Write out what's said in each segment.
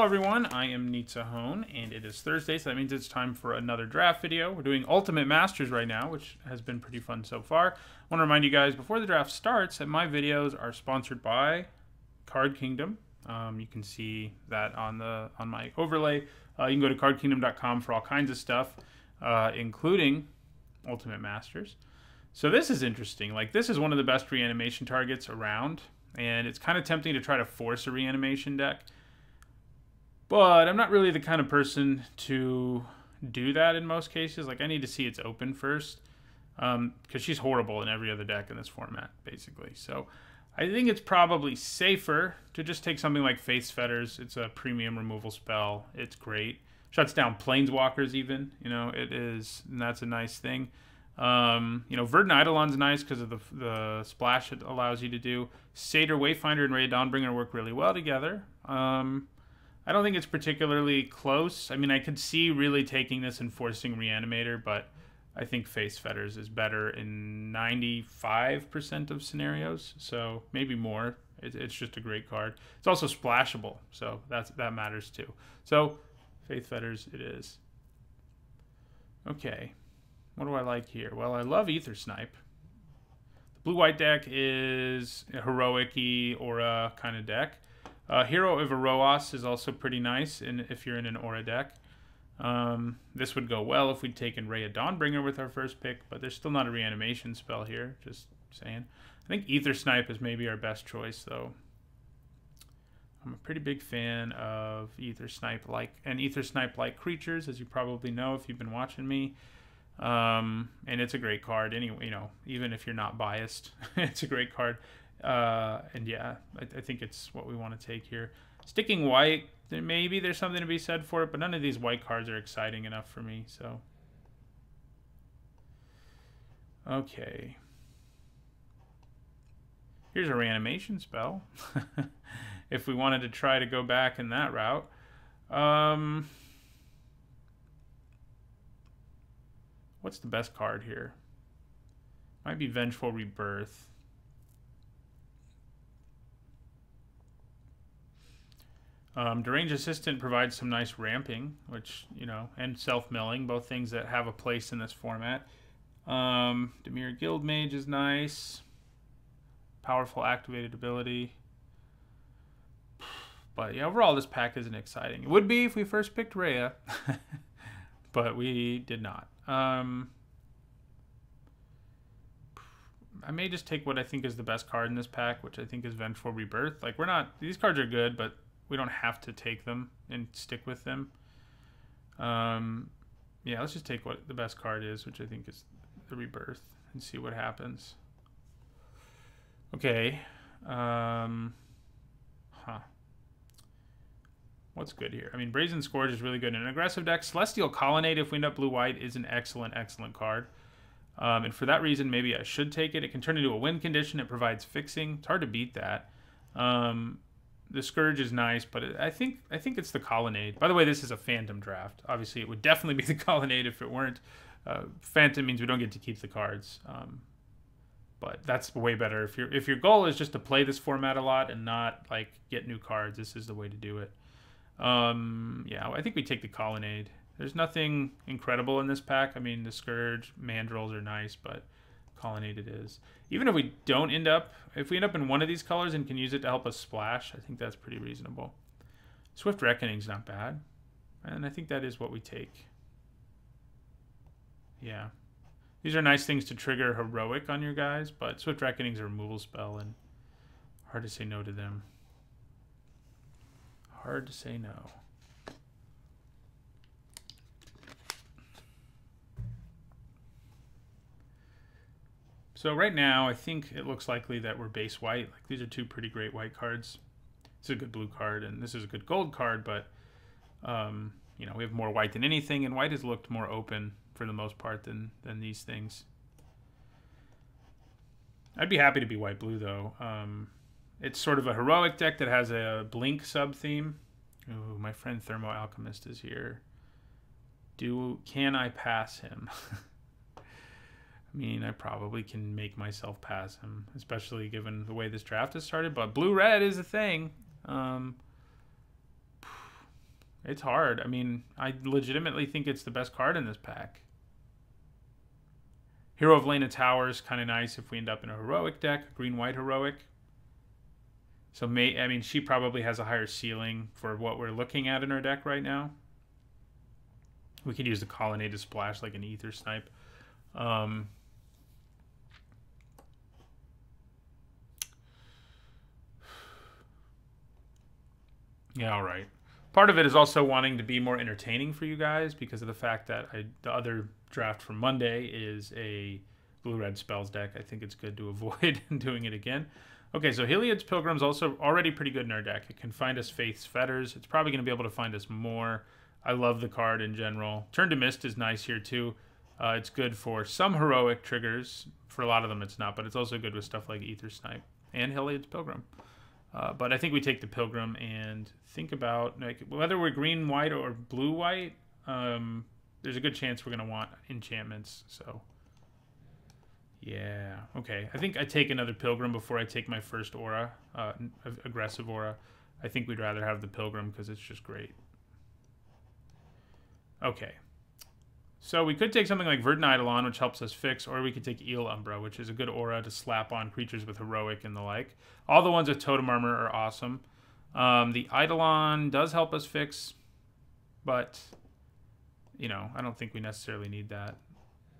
everyone, I am Hone, and it is Thursday, so that means it's time for another draft video. We're doing Ultimate Masters right now, which has been pretty fun so far. I want to remind you guys before the draft starts that my videos are sponsored by Card Kingdom. You can see that on my overlay. You can go to cardkingdom.com for all kinds of stuff, including Ultimate Masters. So this is interesting. Like, this is one of the best reanimation targets around, and it's kind of tempting to try to force a reanimation deck. But I'm not really the kind of person to do that in most cases. Like, I need to see it's open first, because she's horrible in every other deck in this format, basically. So I think it's probably safer to just take something like Faith's Fetters. It's a premium removal spell. It's great. Shuts down Planeswalkers even. You know, it is, and that's a nice thing. You know, Verdant Eidolon's nice because of the splash it allows you to do. Satyr, Wayfinder, and Ray Dawnbringer work really well together. I don't think it's particularly close. I mean, I could see really taking this and forcing Reanimator, but I think Faith's Fetters is better in 95% of scenarios, so maybe more. It's just a great card. It's also splashable, so that matters too. So, Faith's Fetters it is. Okay, what do I like here? Well, I love Ether Snipe. The blue-white deck is a heroic-y aura kind of deck. Hero of Eroas is also pretty nice if you're in an aura deck. This would go well if we'd taken Ray of Dawnbringer with our first pick, but there's still not a reanimation spell here, just saying. I think Ether Snipe is maybe our best choice, though. I'm a pretty big fan of Ether Snipe-like creatures, as you probably know if you've been watching me. And it's a great card anyway, you know, even if you're not biased, it's a great card. And yeah, I think it's what we want to take here. Sticking white, maybe there's something to be said for it, but none of these white cards are exciting enough for me, so. Okay. Here's a reanimation spell. If we wanted to try to go back in that route. What's the best card here? Might be Vengeful Rebirth. Deranged Assistant provides some nice ramping, which, you know, and self-milling, both things that have a place in this format. Dimir Guildmage is nice. Powerful activated ability. But yeah, overall this pack isn't exciting. It would be if we first picked Rhea, but we did not. I may just take what I think is the best card in this pack, which I think is Vengeful Rebirth. Like, these cards are good, but we don't have to take them and stick with them. Yeah, let's just take what the best card is, which I think is the Rebirth, and see what happens. Okay. What's good here? I mean, Brazen Scourge is really good in an aggressive deck. Celestial Colonnade, if we end up blue-white, is an excellent, excellent card. And for that reason, maybe I should take it. It can turn into a win condition. It provides fixing. It's hard to beat that. The Scourge is nice, but I think it's the Colonnade. By the way, this is a Phantom draft. Obviously, it would definitely be the Colonnade if it weren't. Phantom means we don't get to keep the cards. But that's way better. If your goal is just to play this format a lot and not, like, get new cards, this is the way to do it. Yeah, I think we take the Colonnade. There's nothing incredible in this pack. I mean, the Scourge, Mandrills are nice, but Colonnade it is. Even if we don't end up, if we end up in one of these colors and can use it to help us splash, I think that's pretty reasonable. Swift Reckoning's not bad, and I think that is what we take. Yeah. These are nice things to trigger Heroic on your guys, but Swift Reckoning's a removal spell, and hard to say no to them. Hard to say no. So right now, I think it looks likely that we're base white. Like, these are two pretty great white cards. This is a good blue card, and this is a good gold card, but you know, we have more white than anything, and white has looked more open for the most part than these things. I'd be happy to be white-blue, though. It's sort of a heroic deck that has a Blink sub-theme. Ooh, my friend Thermo Alchemist is here. Can I pass him? I mean, I probably can make myself pass him, especially given the way this draft has started. But blue-red is a thing. It's hard. I mean, I legitimately think it's the best card in this pack. Hero of Lena Tower is kind of nice if we end up in a heroic deck, green-white heroic. So, I mean, she probably has a higher ceiling for what we're looking at in our deck right now. We could use the Colonnade to splash like an Ether Snipe. Yeah, all right. Part of it is also wanting to be more entertaining for you guys because of the fact that the other draft from Monday is a blue-red spells deck. I think it's good to avoid doing it again. Okay, so Heliod's Pilgrim's also already pretty good in our deck. It can find us Faith's Fetters. It's probably going to be able to find us more. I love the card in general. Turn to Mist is nice here too. It's good for some heroic triggers. For a lot of them it's not, but it's also good with stuff like Ether Snipe and Heliod's Pilgrim. But I think we take the Pilgrim and think about like whether we're green-white or blue-white. There's a good chance we're going to want enchantments, so... Yeah, okay. I think I take another Pilgrim before I take my first aura, aggressive aura. I think we'd rather have the Pilgrim because it's just great. Okay. So we could take something like Verdant Eidolon, which helps us fix, or we could take Eel Umbra, which is a good aura to slap on creatures with heroic and the like. All the ones with Totem Armor are awesome. The Eidolon does help us fix, but, you know, I don't think we necessarily need that.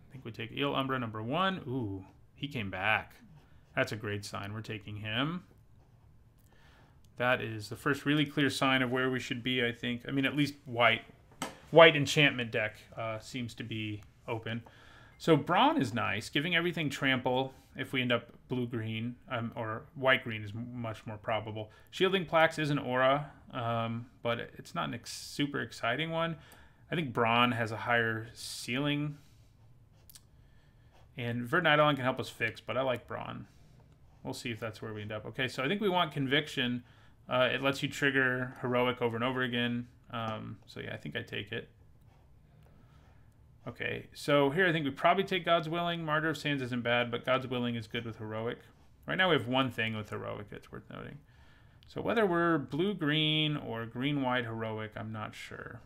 I think we take Eel Umbra number 1. Ooh, he came back. That's a great sign. We're taking him. That is the first really clear sign of where we should be, I think. I mean, at least white enchantment deck seems to be open. So Brawn is nice, giving everything trample if we end up blue-green, or white-green is much more probable. Shielding Plaques is an aura, but it's not a super exciting one. I think Brawn has a higher ceiling. And Verdant Eidolon can help us fix, but I like Brawn. We'll see if that's where we end up. Okay, so I think we want Conviction. It lets you trigger Heroic over and over again. So yeah, I think I take it. Okay, so here I think we probably take God's Willing. Martyr of Sands isn't bad, but God's Willing is good with Heroic. Right now we have one thing with Heroic that's worth noting. So whether we're blue-green or green-white Heroic, I'm not sure.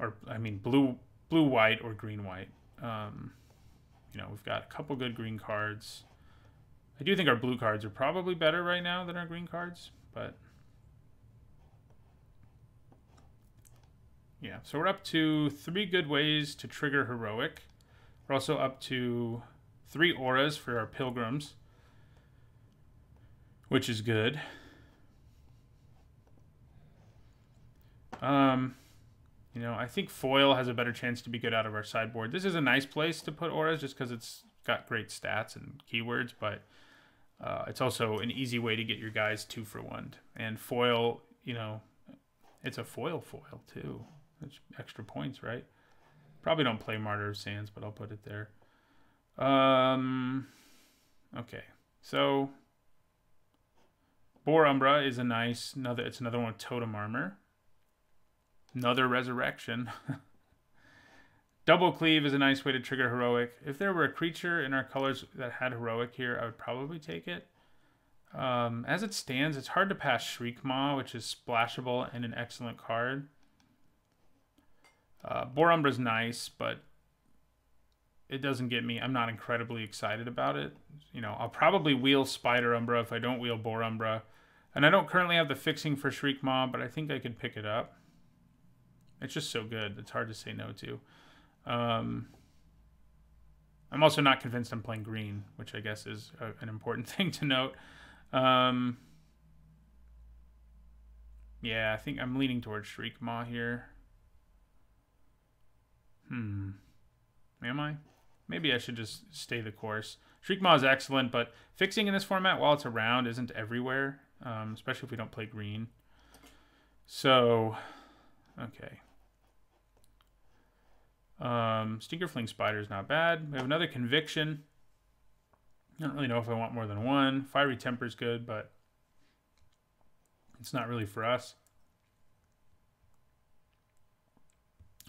Or, I mean, blue-white or green-white. You know, we've got a couple good green cards. I do think our blue cards are probably better right now than our green cards, but... Yeah, so we're up to 3 good ways to trigger Heroic. We're also up to 3 auras for our Pilgrims, which is good. You know, I think Foil has a better chance to be good out of our sideboard. This is a nice place to put auras just because it's got great stats and keywords, but it's also an easy way to get your guys 2 for 1. And Foil, you know, it's a foil too. That's extra points, right? Probably don't play Martyr of Sands, but I'll put it there. Okay, so Boar Umbra is a nice, it's another one with Totem Armor. Another Resurrection. Double Cleave is a nice way to trigger Heroic. If there were a creature in our colors that had Heroic here, I would probably take it. As it stands, it's hard to pass Shriek Maw, which is splashable and an excellent card. Boar Umbra's nice, but it doesn't get me. I'm not incredibly excited about it. You know, I'll probably wheel Spider Umbra if I don't wheel Boar Umbra. And I don't currently have the fixing for Shriek Maw, but I think I could pick it up. It's just so good. It's hard to say no to. I'm also not convinced I'm playing green, which I guess is an important thing to note. Yeah, I think I'm leaning towards Shriek Maw here. Am I? Maybe I should just stay the course. Shriek Maw is excellent, but fixing in this format while it's around isn't everywhere, especially if we don't play green. So, okay. Stinkerfling Spider is not bad. We have another Conviction. I don't really know if I want more than one. Fiery Temper is good, but it's not really for us.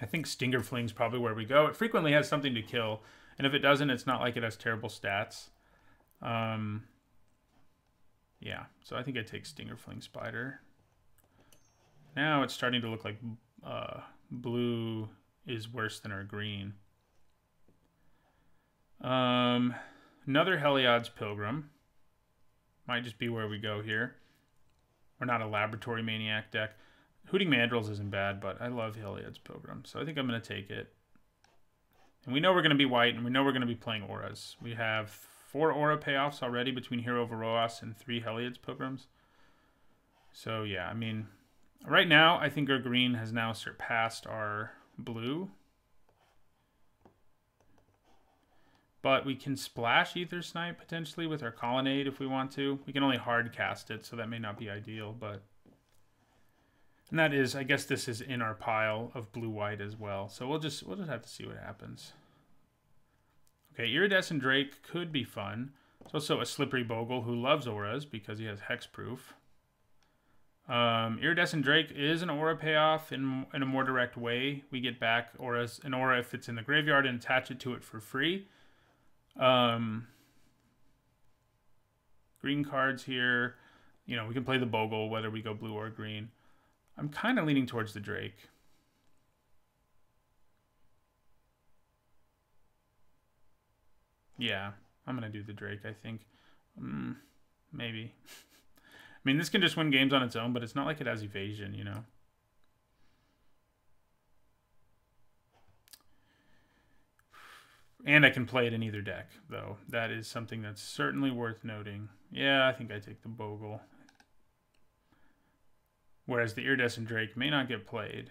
I think Stinkerfling's probably where we go. It frequently has something to kill, and if it doesn't, it's not like it has terrible stats. Yeah, so I think I take Stinkerfling Spider. Now it's starting to look like blue is worse than our green. Another Heliod's Pilgrim. Might just be where we go here. We're not a Laboratory Maniac deck. Hooting Mandrills isn't bad, but I love Heliod's Pilgrim, so I think I'm going to take it. And we know we're going to be white, and we know we're going to be playing auras. We have 4 aura payoffs already between Hero Varroas and 3 Heliod's Pilgrims. So yeah, I mean, right now I think our green has now surpassed our blue. But we can splash Ether Snipe potentially with our Colonnade if we want to. We can only hard cast it, so that may not be ideal, but... And that is, I guess this is in our pile of blue-white as well. So we'll just have to see what happens. Okay, Iridescent Drake could be fun. It's also a Slippery Bogle who loves auras because he has hexproof. Iridescent Drake is an aura payoff in a more direct way. We get back auras, an aura if it's in the graveyard and attach it to it for free. Green cards here. You know, we can play the Bogle whether we go blue or green. I'm kind of leaning towards the Drake. Yeah, I'm going to do the Drake, I think. Maybe. I mean, this can just win games on its own, but it's not like it has evasion, you know? And I can play it in either deck, though. That is something that's certainly worth noting. Yeah, I think I take the Bogle. Whereas the Iridescent Drake may not get played.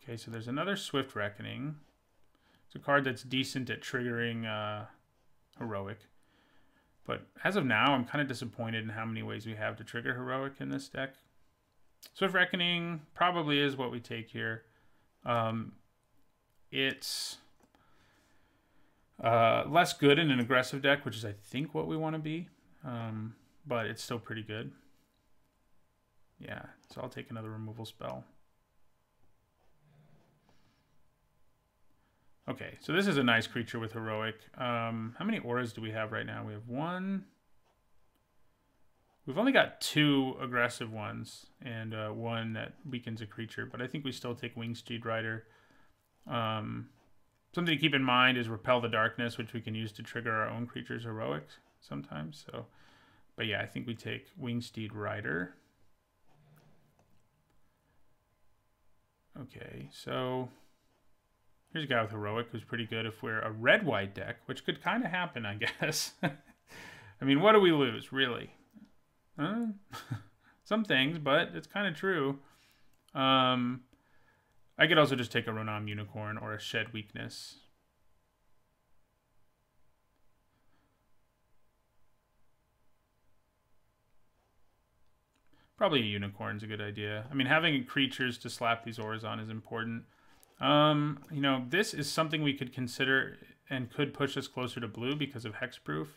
Okay, so there's another Swift Reckoning. It's a card that's decent at triggering Heroic. But as of now, I'm kind of disappointed in how many ways we have to trigger Heroic in this deck. Swift Reckoning probably is what we take here. It's less good in an aggressive deck, which is, I think, what we want to be. But it's still pretty good. Yeah, so I'll take another removal spell. Okay, so this is a nice creature with Heroic. How many auras do we have right now? We have 1. We've only got 2 aggressive ones and 1 that weakens a creature, but I think we still take Wingsteed Rider. Something to keep in mind is Repel the Darkness, which we can use to trigger our own creature's Heroic sometimes. So, but yeah, I think we take Wingsteed Rider. Okay, so here's a guy with Heroic who's pretty good if we're a red-white deck, which could kind of happen, I guess. I mean, what do we lose, really? Some things, but it's kind of true. I could also just take a Ronom Unicorn or a Shed Weakness. Probably a Unicorn's a good idea. I mean, having creatures to slap these auras on is important. You know, this is something we could consider and could push us closer to blue because of hexproof.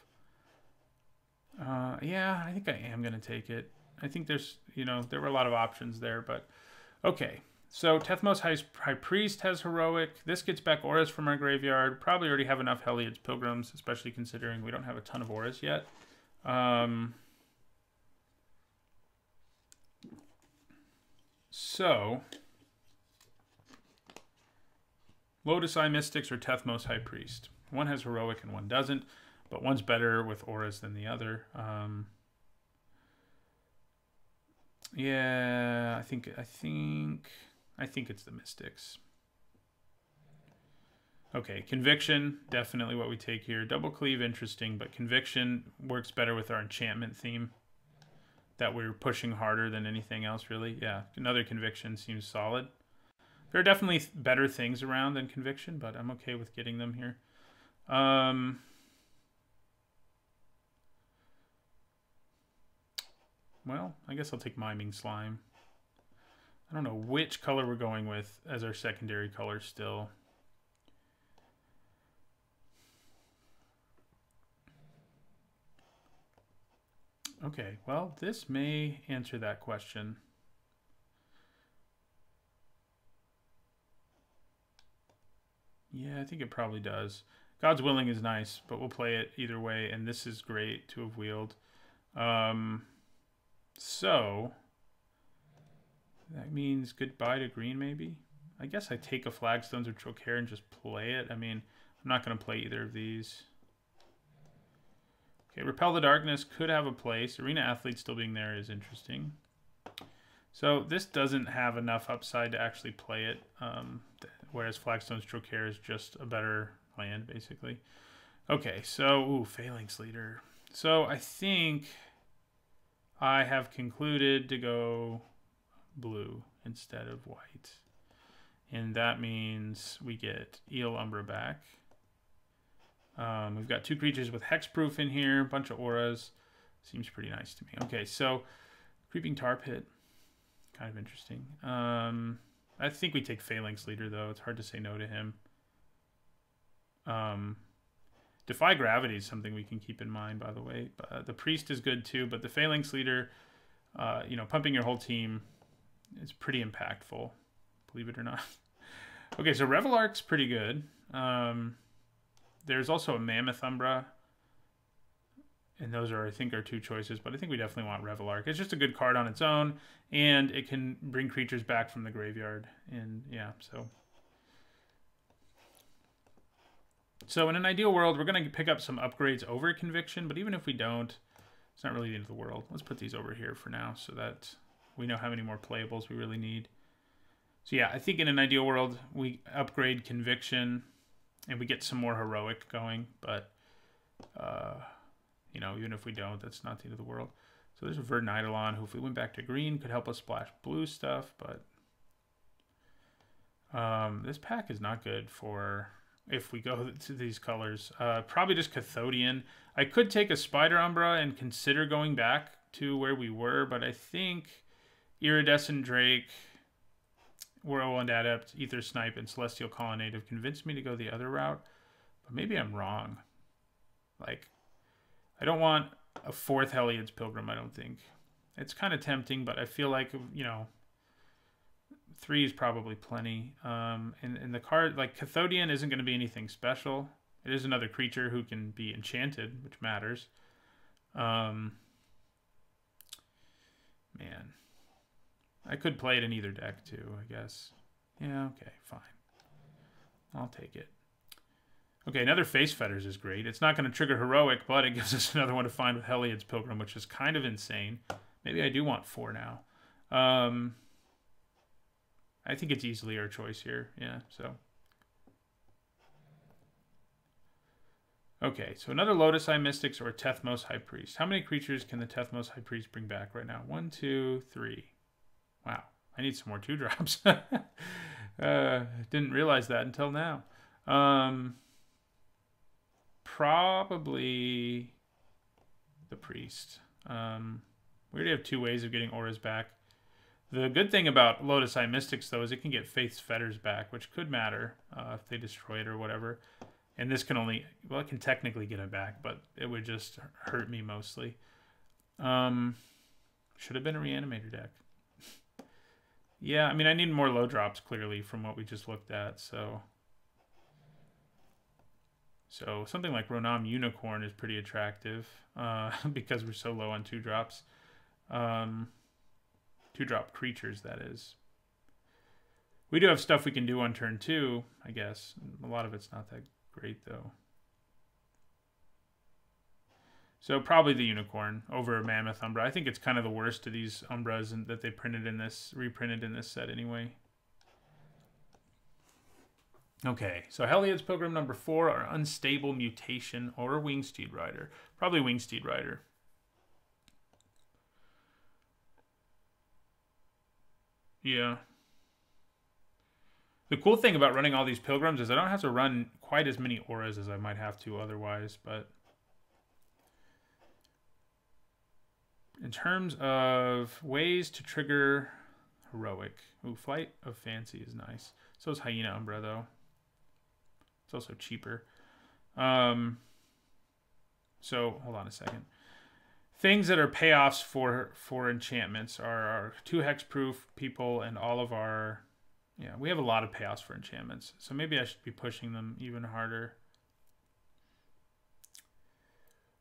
Yeah, I think I am going to take it. I think there's, you know, there were a lot of options there, but okay. So Tethmos High Priest has Heroic. This gets back auras from our graveyard. Probably already have enough Heliod's Pilgrims, especially considering we don't have a ton of auras yet. So, Lotus Eye Mystics or Tethmos High Priest. One has Heroic and one doesn't, but one's better with auras than the other. Yeah, I think it's the Mystics. Okay, Conviction, definitely what we take here. Double Cleave, interesting, but Conviction works better with our enchantment theme that we're pushing harder than anything else, really. Yeah, another Conviction seems solid. There are definitely better things around than Conviction, but I'm okay with getting them here. Well, I guess I'll take Miming Slime. I don't know which color we're going with as our secondary color still. Okay, well, this may answer that question. Yeah, I think it probably does. God's Willing is nice, but we'll play it either way, and this is great to have wheeled. So, That means goodbye to green, maybe? I guess I take a Flagstones or Trocare and just play it. I mean, I'm not going to play either of these. Okay, Repel the Darkness could have a place. Arena Athlete still being there is interesting. So this doesn't have enough upside to actually play it, whereas Flagstone's Trocare is just a better land, basically. Okay, so, ooh, Phalanx Leader. So I think I have concluded to go blue instead of white. And that means we get Eel Umbra back. We've got 2 creatures with hexproof in here, a bunch of auras. Seems pretty nice to me. Okay, so Creeping Tar Pit, kind of interesting. I think we take Phalanx Leader, though. It's hard to say no to him. Defy Gravity is something we can keep in mind, by the way. The Priest is good, too, but the Phalanx Leader, you know, pumping your whole team is pretty impactful, believe it or not. Okay, so Revelark's pretty good. There's also a Mammoth Umbra, and those are, I think, our 2 choices, but I think we definitely want Revelark. It's just a good card on its own, and it can bring creatures back from the graveyard, and yeah, so in an ideal world, we're going to pick up some upgrades over Conviction, but even if we don't, it's not really the end of the world. Let's put these over here for now so that we know how many more playables we really need. So yeah, I think in an ideal world, we upgrade Conviction, and we get some more Heroic going, but, you know, even if we don't, that's not the end of the world. So there's a Verdant Eidolon, who if we went back to green, could help us splash blue stuff, but this pack is not good for if we go to these colors. Probably just Cathodian. I could take a Spider Umbra and consider going back to where we were, but I think Iridescent Drake, Whirlwind Adept, Ether Snipe, and Celestial Colonnade have convinced me to go the other route, but maybe I'm wrong. Like, I don't want a 4th Heliod's Pilgrim, I don't think. It's kind of tempting, but I feel like, you know, 3 is probably plenty. And the card, like, Cathodian isn't going to be anything special. It is another creature who can be enchanted, which matters. Man. I could play it in either deck, too, I guess. Yeah, okay, fine. I'll take it. Okay, another Face Fetters is great. It's not going to trigger Heroic, but it gives us another one to find with Heliod's Pilgrim, which is kind of insane. Maybe I do want 4 now. I think it's easily our choice here. Yeah, so. Okay, so another Lotus Eye Mystics or a Tethmos High Priest. How many creatures can the Tethmos High Priest bring back right now? 1, 2, 3. Wow, I need some more 2-drops. Didn't realize that until now. Probably the Priest. We already have 2 ways of getting auras back. The good thing about Lotus Eye Mystics, though, is it can get Faith's Fetters back, which could matter if they destroy it or whatever. And this can only, well, it can technically get it back, but it would just hurt me mostly. Should have been a Reanimator deck. Yeah, I mean, I need more low drops, clearly, from what we just looked at, so something like Ronam Unicorn is pretty attractive because we're so low on 2-drops. 2-drop creatures, that is. We do have stuff we can do on turn 2, I guess. A lot of it's not that great, though. So probably the Unicorn over Mammoth Umbra. I think it's kind of the worst of these Umbras that they reprinted in this set anyway. Okay, so Heliod's Pilgrim number 4 are Unstable Mutation or Wingsteed Rider. Probably Wingsteed Rider. Yeah. The cool thing about running all these Pilgrims is I don't have to run quite as many auras as I might have to otherwise, but in terms of ways to trigger Heroic. Ooh, Flight of Fancy is nice. So is Hyena Umbra, though. It's also cheaper. So, hold on a second. Things that are payoffs for enchantments are our 2 hexproof people and all of our... Yeah, we have a lot of payoffs for enchantments. So maybe I should be pushing them even harder.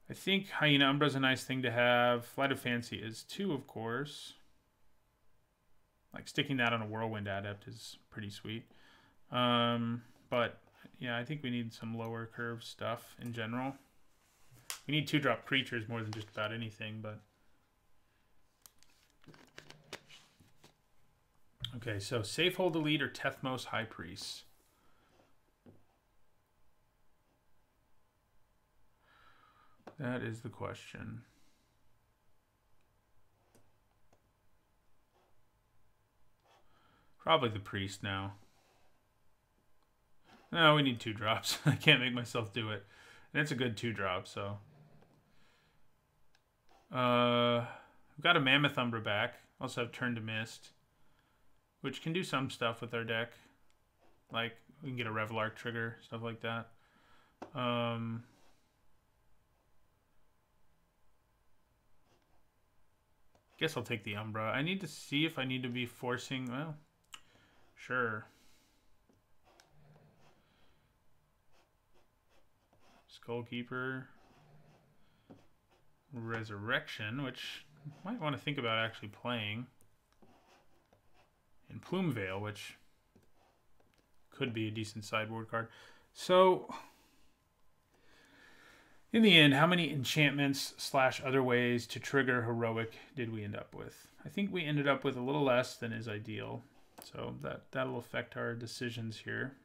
I think Hyena Umbra is a nice thing to have. Flight of Fancy is 2, of course. Like sticking that on a Whirlwind Adept is pretty sweet. But yeah, I think we need some lower curve stuff in general. We need 2-drop creatures more than just about anything, but... Okay, so Safehold Elite or Tethmos High Priest? That is the question. Probably the Priest now. No, we need 2 drops. I can't make myself do it. And it's a good 2-drop, so... we've got a Mammoth Umbra back. Also have Turn to Mist, which can do some stuff with our deck. Like, we can get a Revelark trigger, stuff like that. Guess I'll take the Umbra. I need to see if I need to be forcing... Well, sure. Skullkeeper. Resurrection, which I might want to think about actually playing. And Plume Veil, which could be a decent sideboard card. So, in the end, how many enchantments / other ways to trigger Heroic did we end up with? I think we ended up with a little less than is ideal. So that'll affect our decisions here.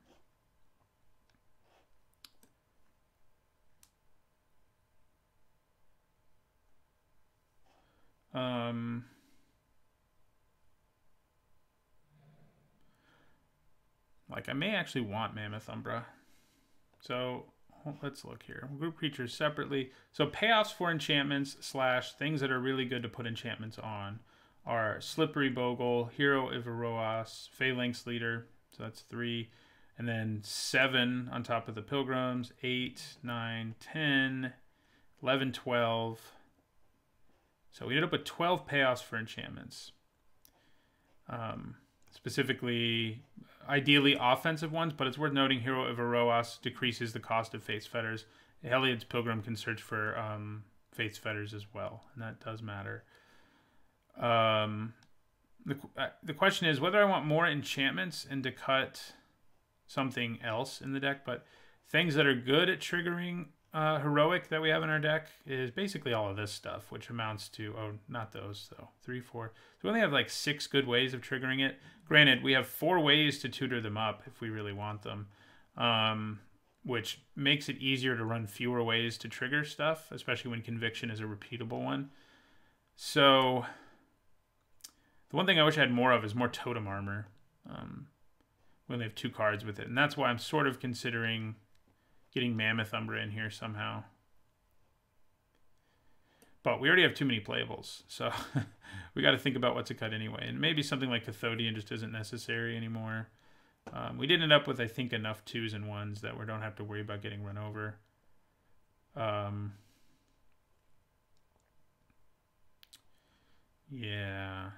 Like, I may actually want Mammoth Umbra. So, let's look here. We'll group creatures separately. So, payoffs for enchantments / things that are really good to put enchantments on are Slippery Bogle, Hero of Iroas, Phalanx Leader. So, that's 3. And then 7 on top of the Pilgrims. 8, 9, 10, 11, 12. So, we ended up with 12 payoffs for enchantments. Specifically, ideally offensive ones, but it's worth noting Hero of Iroas decreases the cost of Faith's Fetters. Heliod's Pilgrim can search for Faith's Fetters as well, and that does matter. The question is whether I want more enchantments and to cut something else in the deck, but things that are good at triggering Heroic that we have in our deck is basically all of this stuff, which amounts to, oh, not those, though. 3, 4. So we only have like 6 good ways of triggering it. Granted, we have 4 ways to tutor them up if we really want them, which makes it easier to run fewer ways to trigger stuff, especially when Conviction is a repeatable one. So the one thing I wish I had more of is more Totem Armor. We only have 2 cards with it, and that's why I'm sort of considering getting Mammoth Umbra in here somehow. But we already have too many playables, so we got to think about what to cut anyway. And maybe something like Cathodian just isn't necessary anymore. We did end up with, I think, enough 2s and 1s that we don't have to worry about getting run over. Yeah.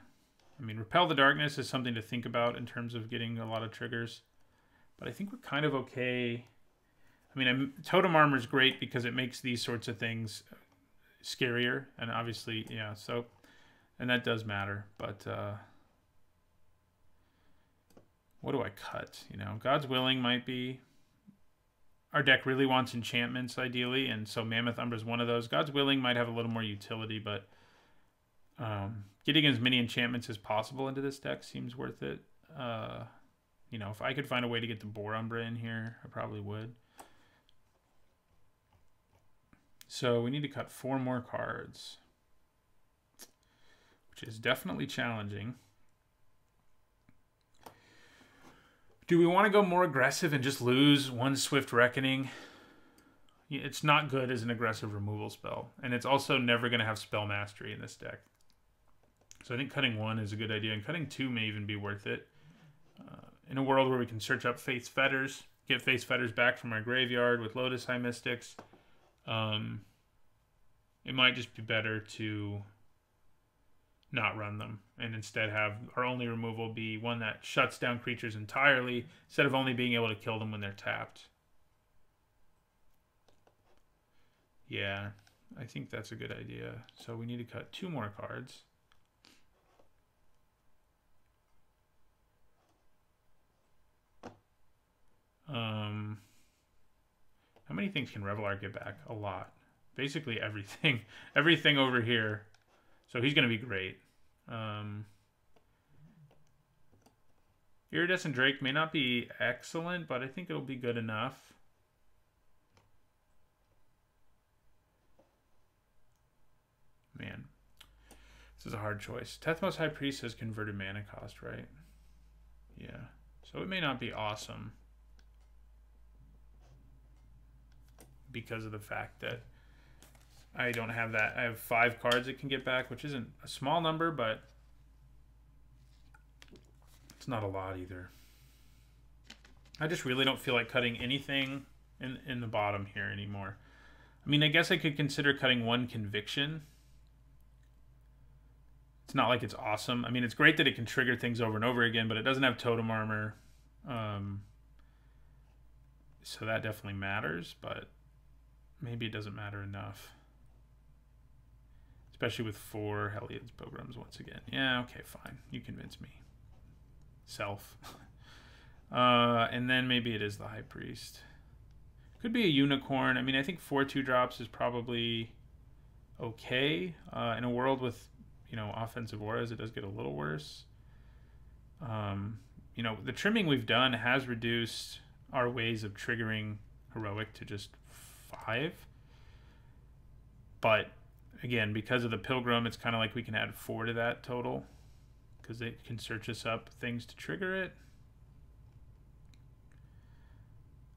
I mean, Repel the Darkness is something to think about in terms of getting a lot of triggers. But I think we're kind of okay. I mean, Totem Armor is great because it makes these sorts of things scarier. And obviously, yeah, so... And that does matter. But, what do I cut? You know, God's Willing might be... Our deck really wants enchantments, ideally. And so Mammoth Umbra is one of those. God's Willing might have a little more utility, but... getting as many enchantments as possible into this deck seems worth it. You know, if I could find a way to get the Boar Umbra in here, I probably would. So we need to cut 4 more cards, which is definitely challenging. Do we want to go more aggressive and just lose 1 Swift Reckoning? It's not good as an aggressive removal spell, and it's also never going to have Spell Mastery in this deck. So I think cutting 1 is a good idea, and cutting 2 may even be worth it. In a world where we can search up Faith's Fetters, get Faith's Fetters back from our graveyard with Lotus High Mystics, it might just be better to not run them and instead have our only removal be one that shuts down creatures entirely instead of only being able to kill them when they're tapped. Yeah, I think that's a good idea. So we need to cut 2 more cards. many things can Revelar get back? A lot. Basically everything. Everything over here. So he's going to be great. Iridescent Drake may not be excellent, but I think it'll be good enough. Man. This is a hard choice. Tethmos High Priest has converted mana cost, right? Yeah. So it may not be awesome. Because of the fact that I don't have that. I have 5 cards it can get back, which isn't a small number, but it's not a lot either. I just really don't feel like cutting anything in the bottom here anymore. I mean, I guess I could consider cutting 1 Conviction. It's not like it's awesome. I mean, it's great that it can trigger things over and over again, but it doesn't have Totem Armor. So that definitely matters, but maybe it doesn't matter enough. Especially with 4 Heliod's Pilgrims once again. Yeah, okay, fine. You convince me. Self. And then maybe it is the High Priest. Could be a Unicorn. I mean, I think 4 2-drops is probably okay. In a world with, you know, offensive auras, it does get a little worse. You know, the trimming we've done has reduced our ways of triggering Heroic to just 5. But again, because of the Pilgrim, it's kind of like we can add 4 to that total, because it can search us up things to trigger it.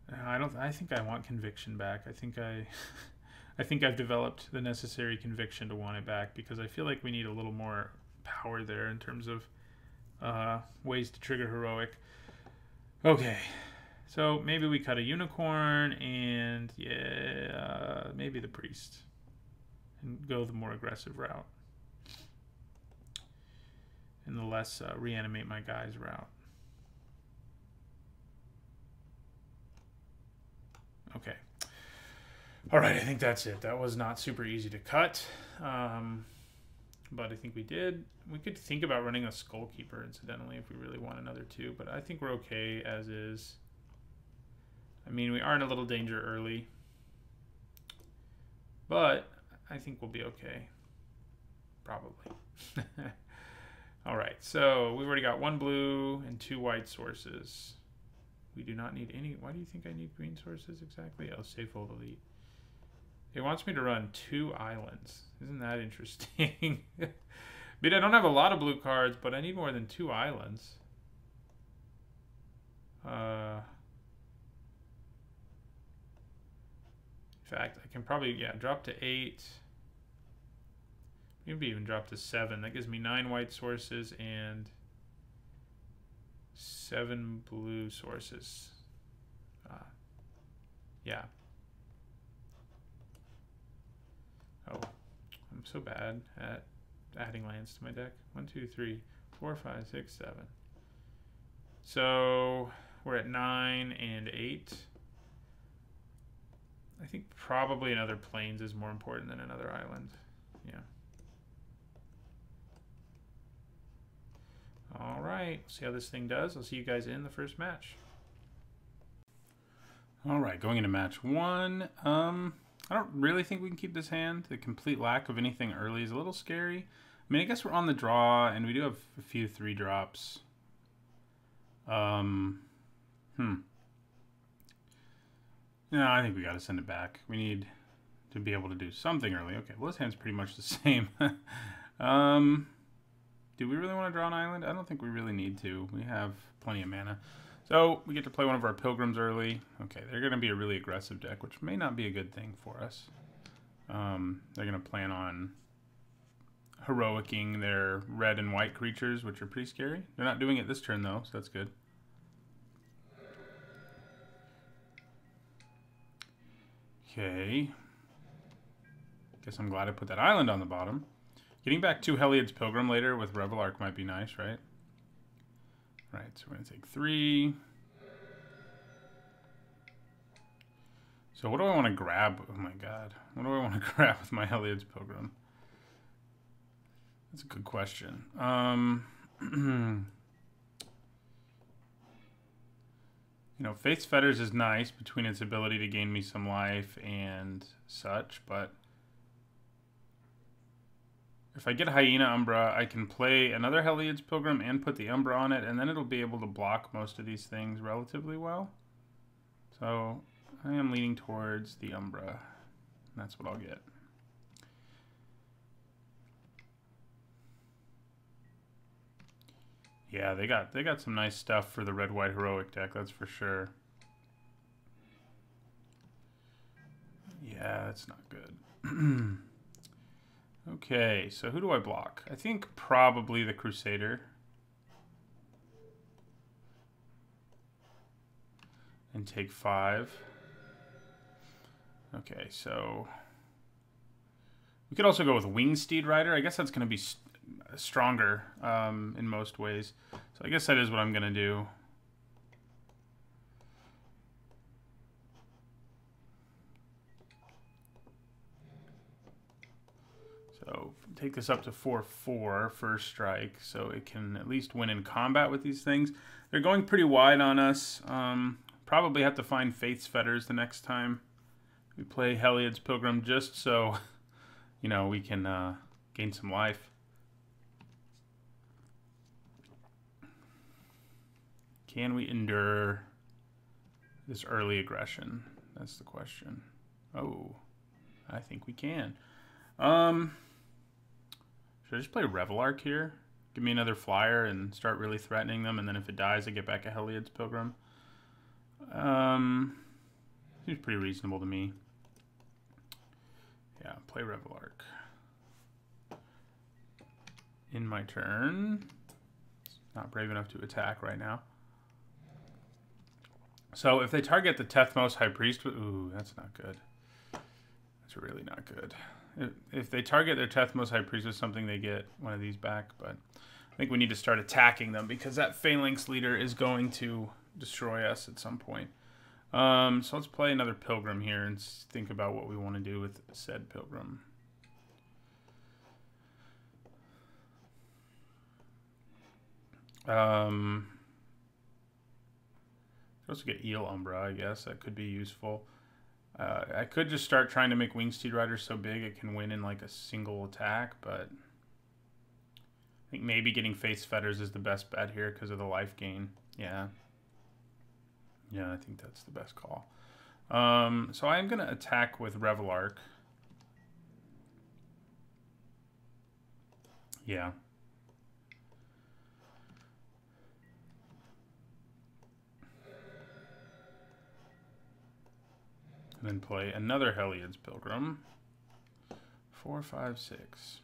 I think I want Conviction back. I think I've developed the necessary conviction to want it back, because I feel like we need a little more power there in terms of ways to trigger Heroic. Okay, so maybe we cut a Unicorn and yeah, maybe the Priest and go the more aggressive route and the less reanimate my guys route. Okay. All right, I think that's it. That was not super easy to cut, but I think we did. We could think about running a Skull Keeper, incidentally, if we really want another 2, but I think we're okay as is. I mean, we are in a little danger early, but I think we'll be okay. Probably. All right, so we've already got 1 blue and 2 white sources. We do not need any. Why do you think I need green sources exactly? Oh, Safe Hold Elite. It wants me to run 2 islands. Isn't that interesting? I mean, I don't have a lot of blue cards, but I need more than 2 islands. In fact, I can probably, yeah, drop to 8. Maybe even drop to 7. That gives me 9 white sources and 7 blue sources. Yeah. Oh, I'm so bad at adding lands to my deck. 1, 2, 3, 4, 5, 6, 7. So we're at 9 and 8. I think probably another Plains is more important than another island. Yeah. All right, see how this thing does. I'll see you guys in the first match. All right, going into match 1. I don't really think we can keep this hand. The complete lack of anything early is a little scary. I mean, I guess we're on the draw, and we do have a few 3-drops. No, I think we got to send it back. We need to be able to do something early. Okay, well, this hand's pretty much the same. Do we really want to draw an island? I don't think we really need to. We have plenty of mana. So we get to play one of our Pilgrims early. Okay, they're going to be a really aggressive deck, which may not be a good thing for us. They're going to plan on heroicing their red and white creatures, which are pretty scary. They're not doing it this turn, though, so that's good. Okay. Guess I'm glad I put that island on the bottom. Getting back 2 Heliod's Pilgrim later with Revelark might be nice, right? Right, so we're going to take 3. So what do I want to grab? Oh my god. What do I want to grab with my Heliod's Pilgrim? That's a good question. You You know, Faith's Fetters is nice between its ability to gain me some life and such, but if I get Hyena Umbra, I can play another Heliod's Pilgrim and put the Umbra on it, and then it'll be able to block most of these things relatively well. So I am leaning towards the Umbra. That's what I'll get. Yeah, they got some nice stuff for the red-white heroic deck, that's for sure. Yeah, that's not good. Okay, so who do I block? I think probably the Crusader. And take 5. Okay, so we could also go with Wingsteed Rider. I guess that's going to be stronger in most ways. So I guess that is what I'm going to do. So take this up to 4/4 first strike, so it can at least win in combat with these things. They're going pretty wide on us. Probably have to find Faith's Fetters the next time we play Heliod's Pilgrim, just so, you know, we can gain some life. Can we endure this early aggression? That's the question. Oh, I think we can. Should I just play Revelark here? Give me another flyer and start really threatening them, and then if it dies, I get back a Heliod's Pilgrim. Seems pretty reasonable to me. Yeah, play Revelark. In my turn. Not brave enough to attack right now. So if they target the Tethmos High Priest, ooh, that's not good. That's really not good. If they target their Tethmos High Priest with something, they get one of these back. But I think we need to start attacking them because that Phalanx leader is going to destroy us at some point. So let's play another Pilgrim here and think about what we want to do with said Pilgrim. Also get Eel Umbra, I guess. That could be useful. I could just start trying to make Wingsteed Rider so big it can win in like a single attack, but I think maybe getting Faith's Fetters is the best bet here because of the life gain. Yeah. Yeah, I think that's the best call. So I am going to attack with Revelark. Yeah. And then play another Heliod's Pilgrim. 4, 5, 6.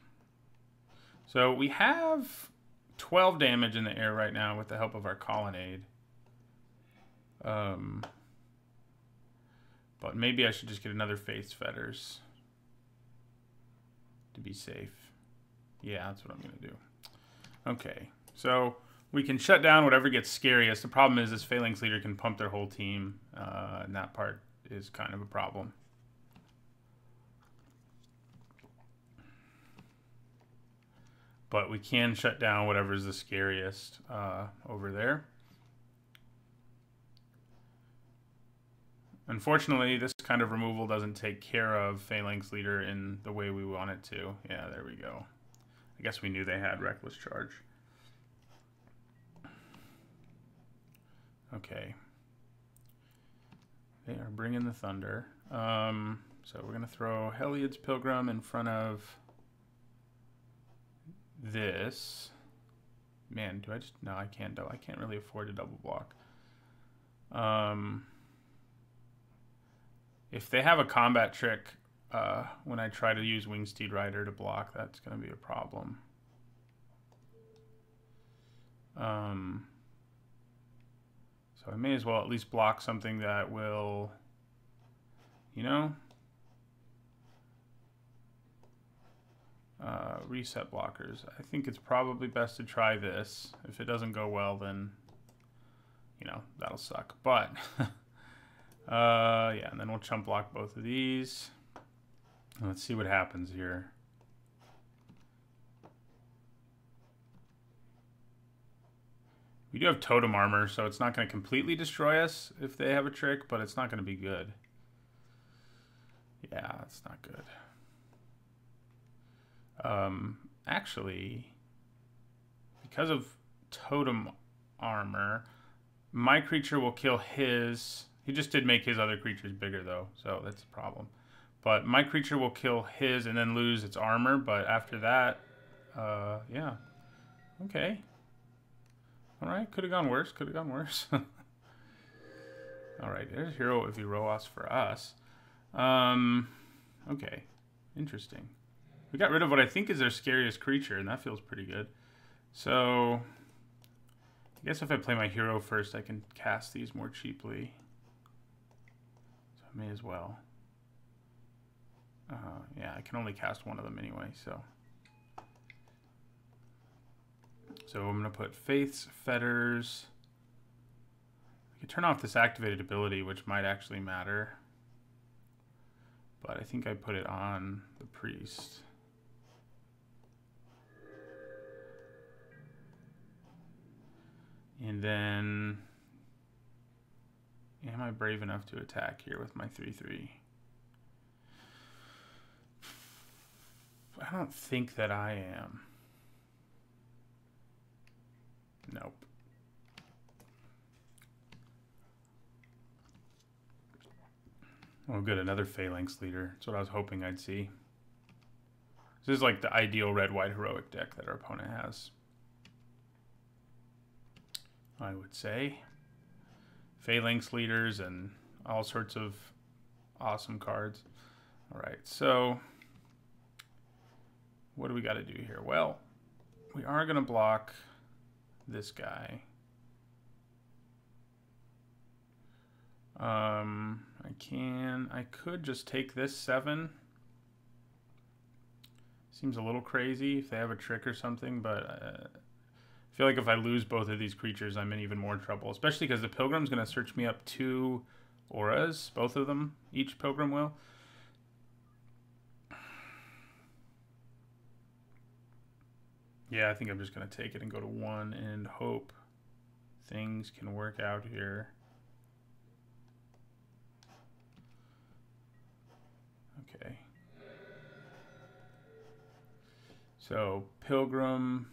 So we have 12 damage in the air right now with the help of our Colonnade. But maybe I should just get another Faith's Fetters to be safe. Yeah, that's what I'm going to do. Okay, so we can shut down whatever gets scariest. The problem is this Phalanx leader can pump their whole team, and that part is kind of a problem. But we can shut down whatever is the scariest over there. Unfortunately, this kind of removal doesn't take care of Phalanx Leader in the way we want it to. Yeah, there we go. I guess we knew they had Reckless Charge. Okay. They are bringing the thunder. So we're going to throw Heliod's Pilgrim in front of this. Man, do I just... No, I can't. I can't really afford to double block. If they have a combat trick when I try to use Wingsteed Rider to block, that's going to be a problem. So I may as well at least block something that will, you know, reset blockers. I think it's probably best to try this. If it doesn't go well, then, you know, that'll suck. But, yeah, and then we'll chump block both of these. Let's see what happens here. We do have totem armor, so it's not going to completely destroy us if they have a trick, but it's not going to be good. Yeah, it's not good. Actually, because of totem armor, my creature will kill his. He just did make his other creatures bigger, though, so that's a problem. But my creature will kill his and then lose its armor, but after that, yeah. Okay. All right, could have gone worse, could have gone worse. All right, there's Hero of Iroas for us. Okay, interesting. We got rid of what I think is their scariest creature, and that feels pretty good. So, I guess if I play my hero first, I can cast these more cheaply. So I may as well. Yeah, I can only cast one of them anyway, so. So I'm going to put Faith's Fetters. I can turn off this activated ability, which might actually matter. But I think I put it on the Priest. And then, am I brave enough to attack here with my 3/3? I don't think that I am. Nope. Oh, good. Another Phalanx Leader. That's what I was hoping I'd see. This is like the ideal red-white heroic deck that our opponent has, I would say. Phalanx Leaders and all sorts of awesome cards. All right, so what do we got to do here? Well, we are going to block this guy. I could just take this 7. Seems a little crazy if they have a trick or something, but I feel like if I lose both of these creatures, I'm in even more trouble, especially because the Pilgrim's going to search me up 2 auras, both of them, each Pilgrim will. Yeah, I think I'm just going to take it and go to 1 and hope things can work out here. Okay. So, Pilgrim.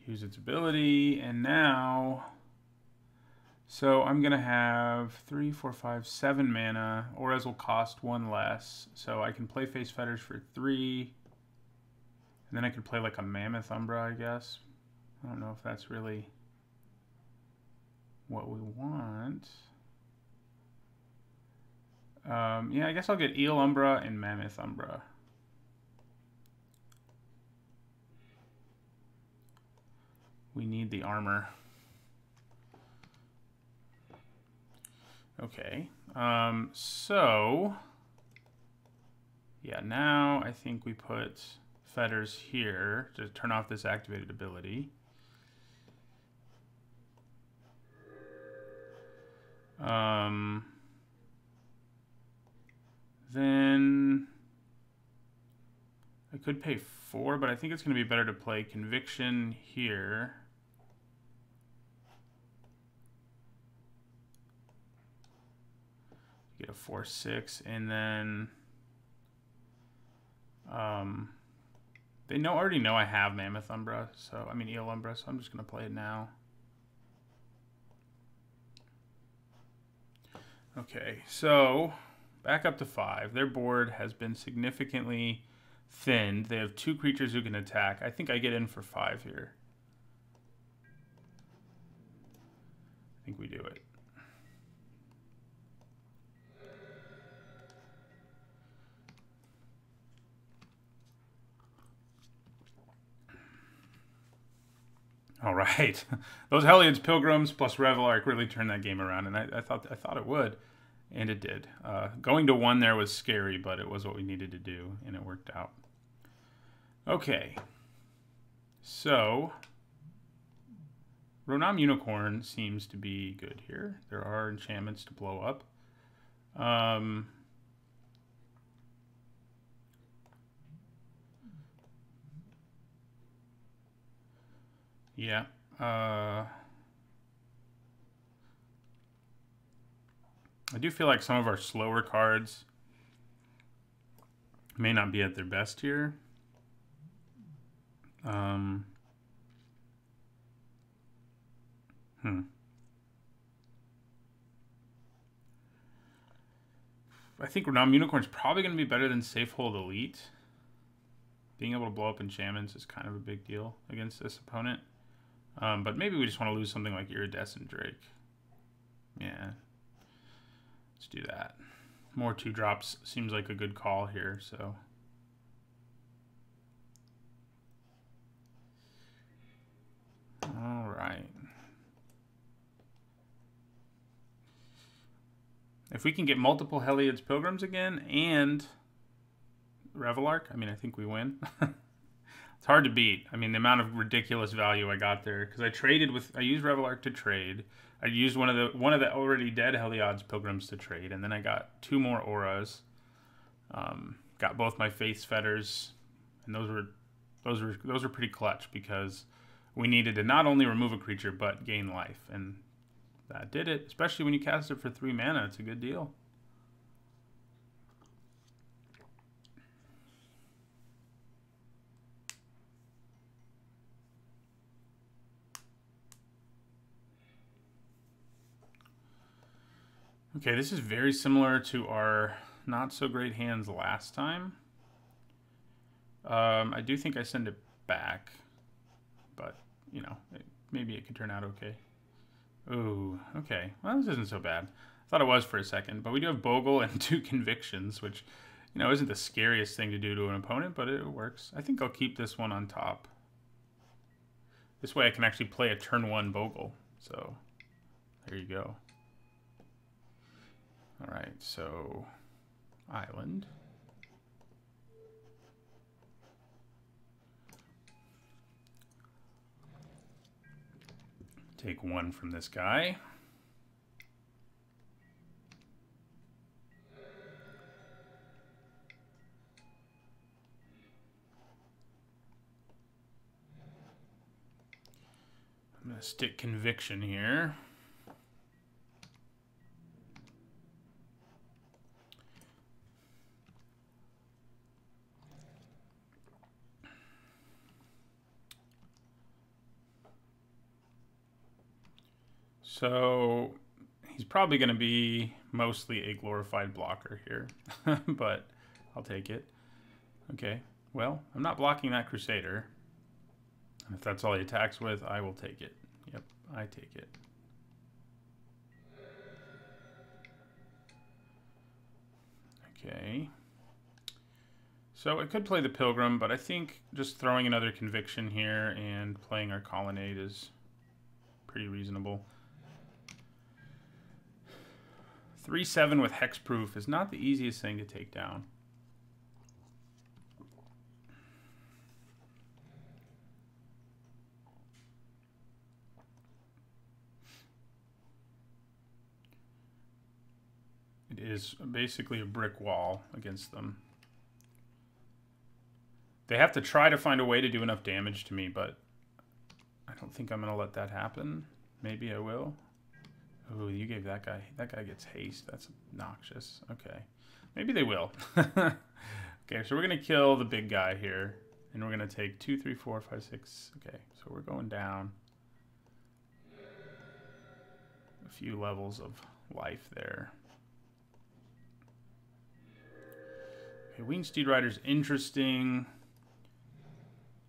Use its ability, and now... So I'm going to have 3, 4, 5, 7 mana. Auras will cost 1 less. So I can play Face Fetters for 3. And then I could play like a Mammoth Umbra, I guess. I don't know if that's really what we want. Yeah, I guess I'll get Eel Umbra and Mammoth Umbra. We need the armor. Okay, so, yeah, now I think we put Fetters here to turn off this activated ability. Then I could pay 4, but I think it's going to be better to play Conviction here. Get a 4/6, and then they already know I have Mammoth Umbra, so I mean Eel Umbra, so I'm just gonna play it now. Okay, so back up to 5. Their board has been significantly thinned. They have 2 creatures who can attack. I think I get in for 5 here. I think we do it. All right, those Hellions Pilgrims plus Revelark really turned that game around, and I thought it would, and it did. Going to 1 there was scary, but it was what we needed to do, and it worked out. Okay, so Ronam Unicorn seems to be good here. There are enchantments to blow up. Yeah. I do feel like some of our slower cards may not be at their best here. I think Renowned Unicorn's probably going to be better than Safe Hold Elite. Being able to blow up enchantments is kind of a big deal against this opponent. But maybe we just want to lose something like Iridescent Drake. Yeah. Let's do that. More 2-drops seems like a good call here, so. All right. If we can get multiple Heliod's Pilgrims again and Revelark, I mean, I think we win. It's hard to beat. I mean, the amount of ridiculous value I got there because I used Revelark to trade. I used one of the already dead Heliod's Pilgrims to trade, and then I got 2 more auras. Got both my Faith's Fetters, and those were pretty clutch because we needed to not only remove a creature but gain life, and that did it. Especially when you cast it for 3 mana, it's a good deal. Okay, this is very similar to our not so great hands last time. I do think I send it back, but you know, maybe it could turn out okay. Ooh, okay. Well, this isn't so bad. I thought it was for a second, but we do have Bogle and 2 Convictions, which, you know, isn't the scariest thing to do to an opponent, but it works. I think I'll keep this one on top. This way I can actually play a turn 1 Bogle. So, there you go. All right, so Island. Take 1 from this guy. I'm going to stick Conviction here. So he's probably going to be mostly a glorified blocker here, but I'll take it. Okay, well, I'm not blocking that Crusader. If that's all he attacks with, I will take it. Yep, I take it. Okay. So I could play the Pilgrim, but I think just throwing another Conviction here and playing our Colonnade is pretty reasonable. 3/7 with Hexproof is not the easiest thing to take down. It is basically a brick wall against them. They have to try to find a way to do enough damage to me, but I don't think I'm going to let that happen. Maybe I will. Oh, you gave that guy. That guy gets haste. That's obnoxious. Okay. Maybe they will. Okay, so we're going to kill the big guy here. And we're going to take 2, 3, 4, 5, 6. Okay, so we're going down a few levels of life there. Okay, Winged Steed Rider's interesting.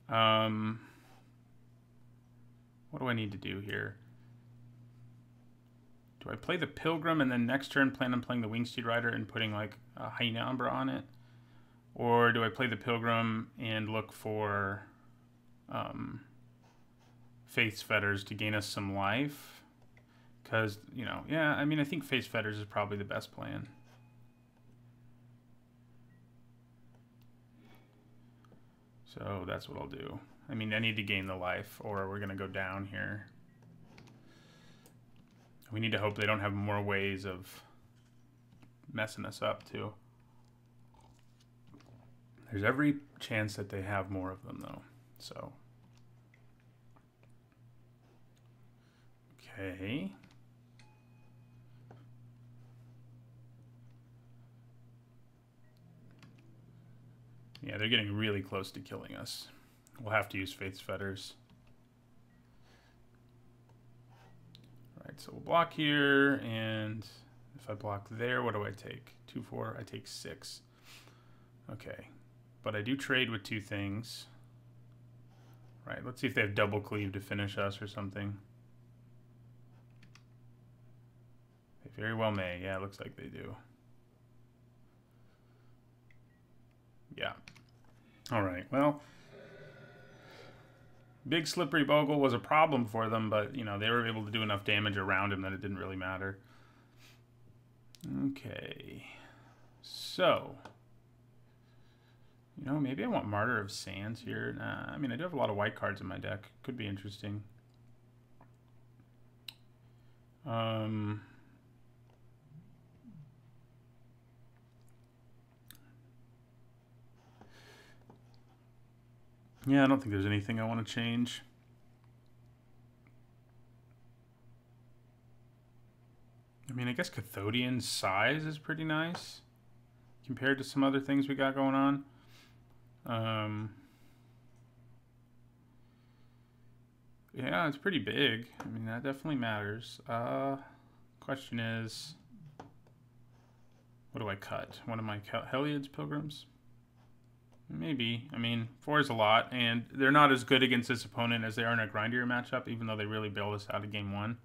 What do I need to do here? Do I play the Pilgrim and then next turn plan on playing the Winged Steed Rider and putting like a Hyena Umbra on it? Or do I play the Pilgrim and look for Faith's Fetters to gain us some life? Because, you know, yeah, I mean, I think Faith's Fetters is probably the best plan. So that's what I'll do. I mean, I need to gain the life or we're going to go down here. We need to hope they don't have more ways of messing us up, too. There's every chance that they have more of them, though. So Okay. Yeah, they're getting really close to killing us. We'll have to use Faith's Fetters. Alright, so we'll block here, and if I block there, what do I take? 2, 4, I take 6. Okay, but I do trade with 2 things. Right, let's see if they have double cleave to finish us or something. They very well may. Yeah, it looks like they do. Yeah. All right, well, big slippery Bogle was a problem for them, but, you know, they were able to do enough damage around him that it didn't really matter. Okay. So, you know, maybe I want Martyr of Sands here. Nah, I mean, I do have a lot of white cards in my deck. Could be interesting. Yeah, I don't think there's anything I want to change. I mean, I guess Cathodian's size is pretty nice compared to some other things we got going on. Yeah, it's pretty big. I mean, that definitely matters. Question is, what do I cut? One of my Heliod's Pilgrims? Maybe. I mean, 4 is a lot, and they're not as good against this opponent as they are in a grindier matchup, even though they really bailed us out of game 1.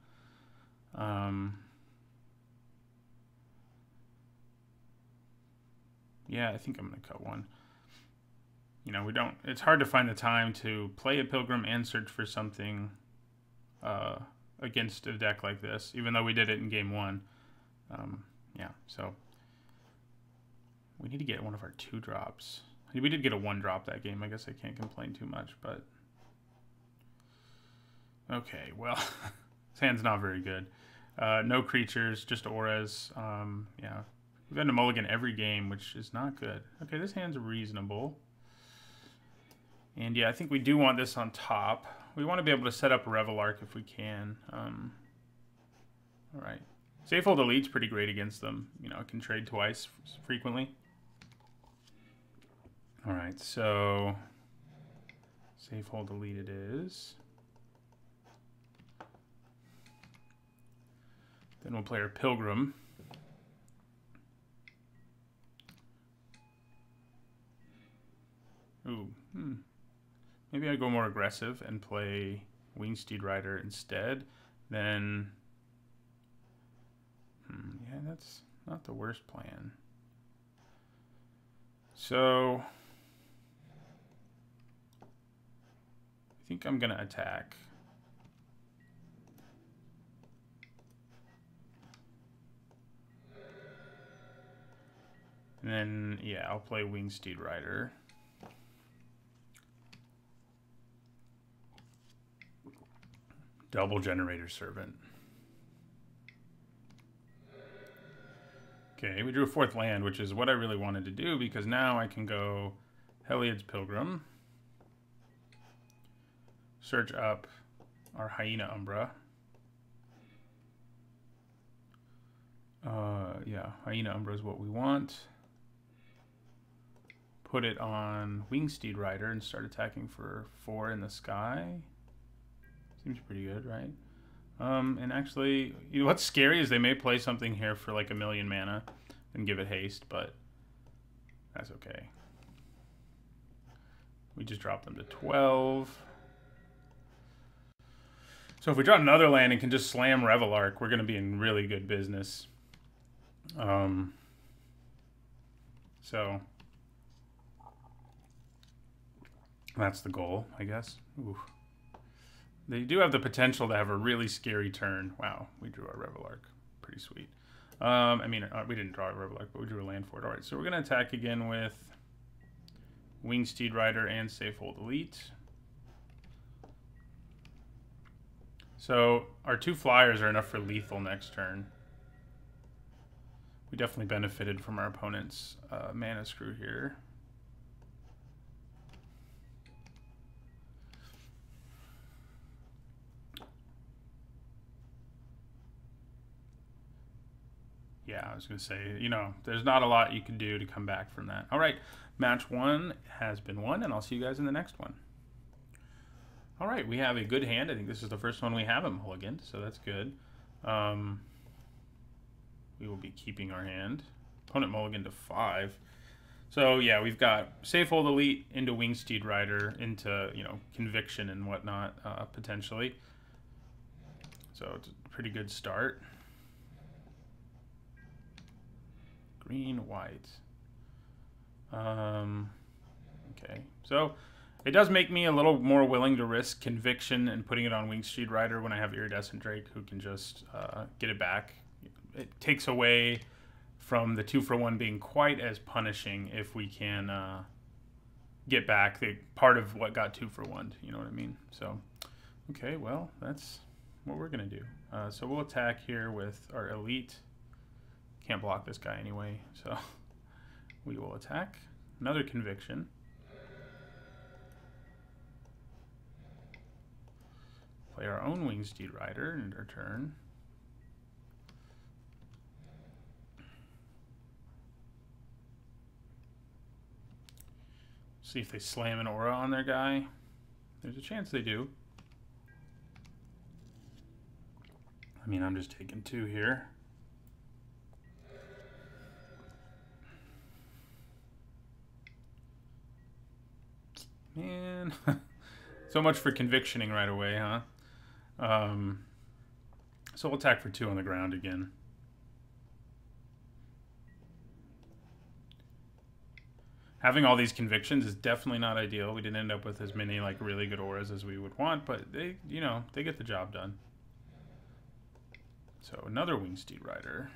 Yeah, I think I'm going to cut 1. You know, it's hard to find the time to play a Pilgrim and search for something against a deck like this, even though we did it in game 1. Yeah, so we need to get one of our 2-drops. We did get a 1-drop that game. I guess I can't complain too much, but okay, well, this hand's not very good. No creatures, just auras. Yeah, we've had to mulligan every game, which is not good. Okay, this hand's reasonable. And yeah, I think we do want this on top. We want to be able to set up Revelark if we can. All right. Safehold Elite's pretty great against them. You know, it can trade twice frequently. All right, so Safehold Elite it is. Then we'll play our Pilgrim. Ooh, maybe I go more aggressive and play Wingsteed Rider instead. Then, yeah, that's not the worst plan. So, I think I'm gonna attack. And then, yeah, I'll play Wingsteed Rider. Double Generator Servant. Okay, we drew a 4th land, which is what I really wanted to do, because now I can go Heliod's Pilgrim, search up our Hyena Umbra. Yeah, Hyena Umbra is what we want. Put it on Wingsteed Rider and start attacking for 4 in the sky. Seems pretty good, right? And actually, you know, what's scary is they may play something here for like 1,000,000 mana and give it haste, but that's okay. We just dropped them to 12. So if we draw another land and can just slam Revelark, we're going to be in really good business. So that's the goal, I guess. Ooh. They do have the potential to have a really scary turn. Wow, we drew our Revelark. Pretty sweet. I mean, we didn't draw a Revelark, but we drew a land for it. All right, so we're going to attack again with Wingsteed Rider and Safehold Elite. So our 2 flyers are enough for lethal next turn. We definitely benefited from our opponent's mana screw here. Yeah, I was going to say, you know, there's not a lot you can do to come back from that. All right, match 1 has been won, and I'll see you guys in the next one. All right, we have a good hand. I think this is the first one we haven't mulliganed, so that's good. We will be keeping our hand. Opponent mulligan to 5. So yeah, we've got Safehold Elite into Wingsteed Rider into, you know, Conviction and whatnot, potentially. So it's a pretty good start. Green, white. Okay, so it does make me a little more willing to risk Conviction and putting it on Wingsteed Rider when I have Iridescent Drake, who can just get it back. It takes away from the 2-for-1 being quite as punishing if we can get back the part of what got 2-for-1. You know what I mean? So, okay, well, that's what we're going to do. So we'll attack here with our Elite. Can't block this guy anyway, so we will attack. Another Conviction. Play our own Wingsteed Rider in our turn. See if they slam an aura on their guy. There's a chance they do. I mean, I'm just taking 2 here. Man, so much for convictioning right away, huh? So we'll attack for 2 on the ground again. Having all these convictions is definitely not ideal. We didn't end up with as many like really good auras as we would want, but they, you know, they get the job done. So another Wingsteed Rider.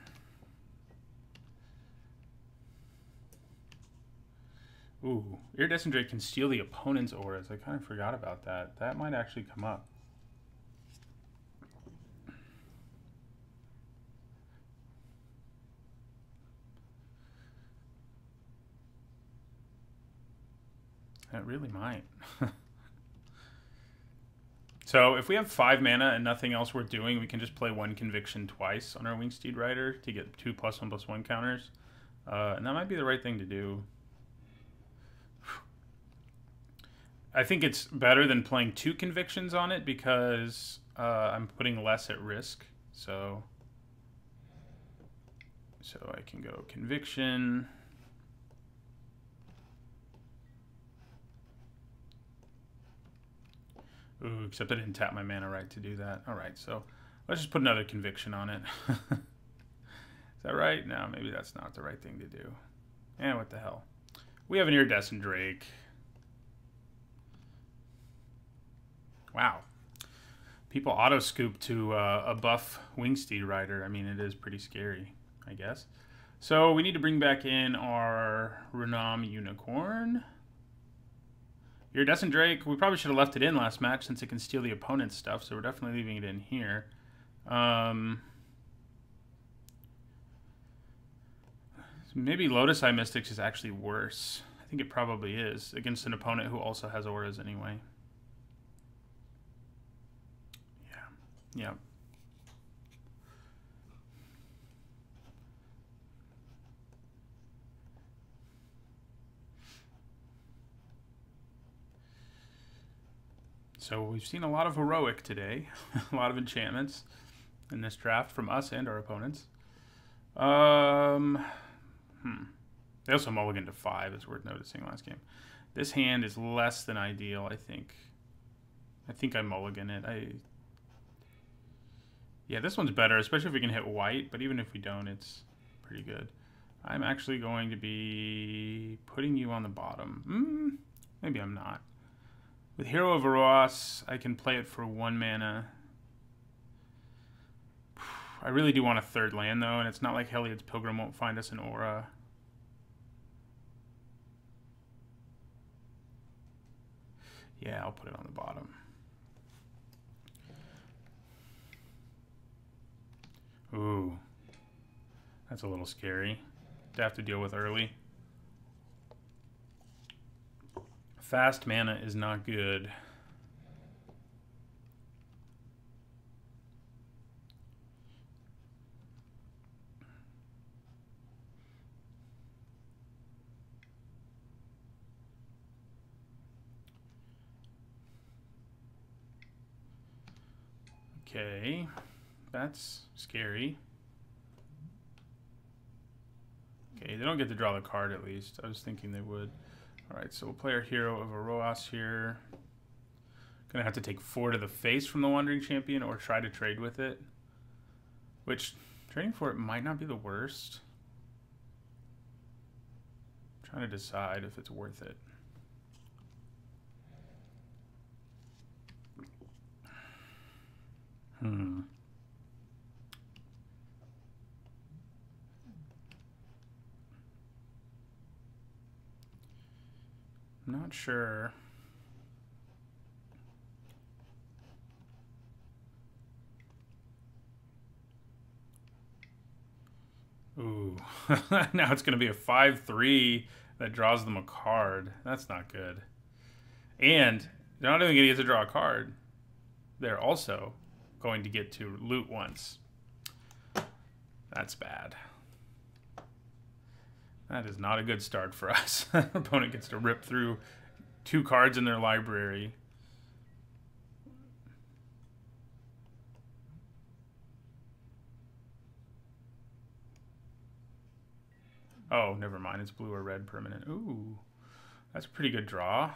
Ooh, Iridescent Drake can steal the opponent's auras. I kind of forgot about that. That might actually come up. That really might. So if we have 5 mana and nothing else worth doing, we can just play 1 Conviction twice on our Wingsteed Rider to get 2 +1/+1 counters. And that might be the right thing to do. I think it's better than playing 2 Convictions on it because I'm putting less at risk. So I can go Conviction. Ooh, except I didn't tap my mana right to do that. All right, so let's just put another Conviction on it. Is that right? No, maybe that's not the right thing to do. And what the hell? We have an Iridescent Drake. Wow. People auto-scoop to a buff Wingsteed Rider. I mean, it is pretty scary, I guess. So we need to bring back in our Renam Unicorn. Iridescent Drake, we probably should have left it in last match since it can steal the opponent's stuff, so we're definitely leaving it in here. Maybe Lotus Eye Mystics is actually worse. I think it probably is, against an opponent who also has auras anyway. Yeah. So we've seen a lot of heroic today, a lot of enchantments in this draft from us and our opponents. They also mulliganed to 5, it's worth noticing last game. This hand is less than ideal, I think. I think I mulligan it. Yeah, this one's better, especially if we can hit white, but even if we don't, it's pretty good. I'm actually going to be putting you on the bottom. Maybe I'm not. With Hero of Eros, I can play it for 1 mana. I really do want a 3rd land, though, and it's not like Heliod's Pilgrim won't find us an aura. Yeah, I'll put it on the bottom. Ooh. That's a little scary to have to deal with early. Fast mana is not good. Okay, that's scary. Okay, they don't get to draw the card at least. I was thinking they would. All right, so we'll play our hero of Aroas here. Gonna have to take 4 to the face from the Wandering Champion or try to trade with it. Which, trading for it might not be the worst. I'm trying to decide if it's worth it. Not sure. Ooh. Now it's going to be a 5/3 that draws them a card. That's not good. And they're not even going to get to draw a card. They're also going to get to loot once. That's bad. That is not a good start for us. Our opponent gets to rip through 2 cards in their library. Oh, never mind. It's blue or red permanent. Ooh, that's a pretty good draw.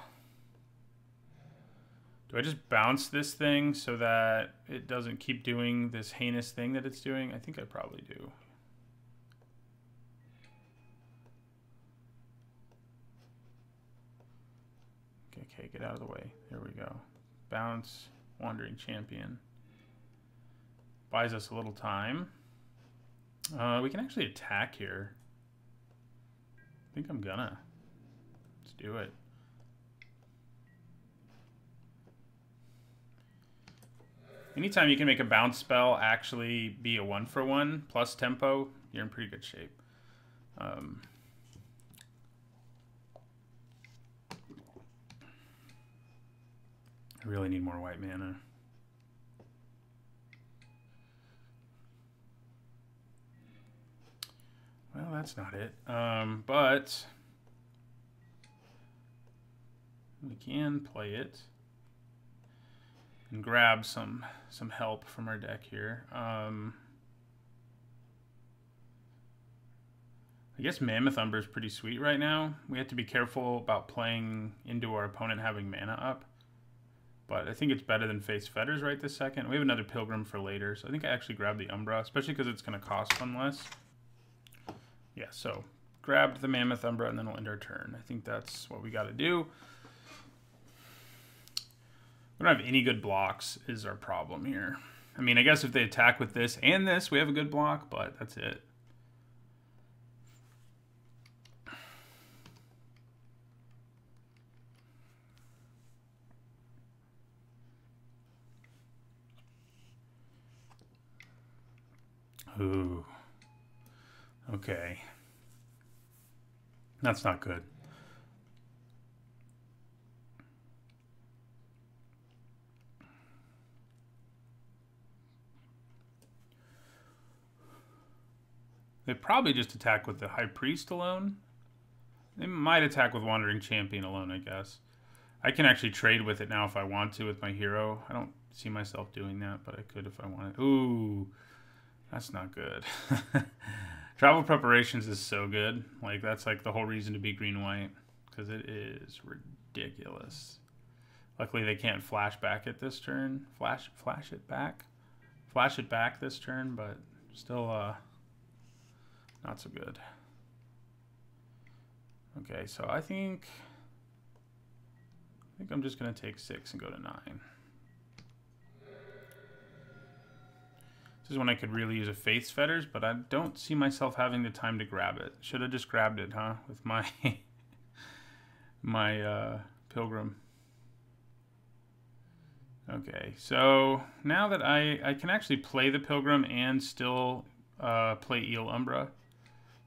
Do I just bounce this thing so that it doesn't keep doing this heinous thing that it's doing? I think I probably do. Okay, get out of the way. There we go. Bounce, Wandering Champion. Buys us a little time. We can actually attack here. I think I'm gonna. Let's do it. Anytime you can make a bounce spell actually be a 1-for-1 plus tempo, you're in pretty good shape. I really need more white mana. Well, that's not it. But we can play it and grab some help from our deck here. I guess Mammoth Umber is pretty sweet right now. We have to be careful about playing into our opponent having mana up. But I think it's better than Face Fetters right this second. We have another Pilgrim for later, so I think I actually grabbed the Umbra, especially because it's going to cost 1 less. Yeah, so grabbed the Mammoth Umbra and then we'll end our turn. I think that's what we got to do. We don't have any good blocks is our problem here. I mean, I guess if they attack with this and this, we have a good block, but that's it. Ooh. Okay. That's not good. They probably just attack with the High Priest alone. They might attack with Wandering Champion alone, I guess. I can actually trade with it now if I want to with my hero. I don't see myself doing that, but I could if I wanted. Ooh. That's not good. Travel Preparations is so good. Like, that's like the whole reason to be green-white. Because it is ridiculous. Luckily, they can't flash back at this turn. Flash it back? Flash it back this turn, but still not so good. Okay, so I think I'm just going to take 6 and go to 9. This is when I could really use a Faith's Fetters, but I don't see myself having the time to grab it. Should have just grabbed it, huh? With my my Pilgrim. Okay, so now that I can actually play the Pilgrim and still play Eel Umbra.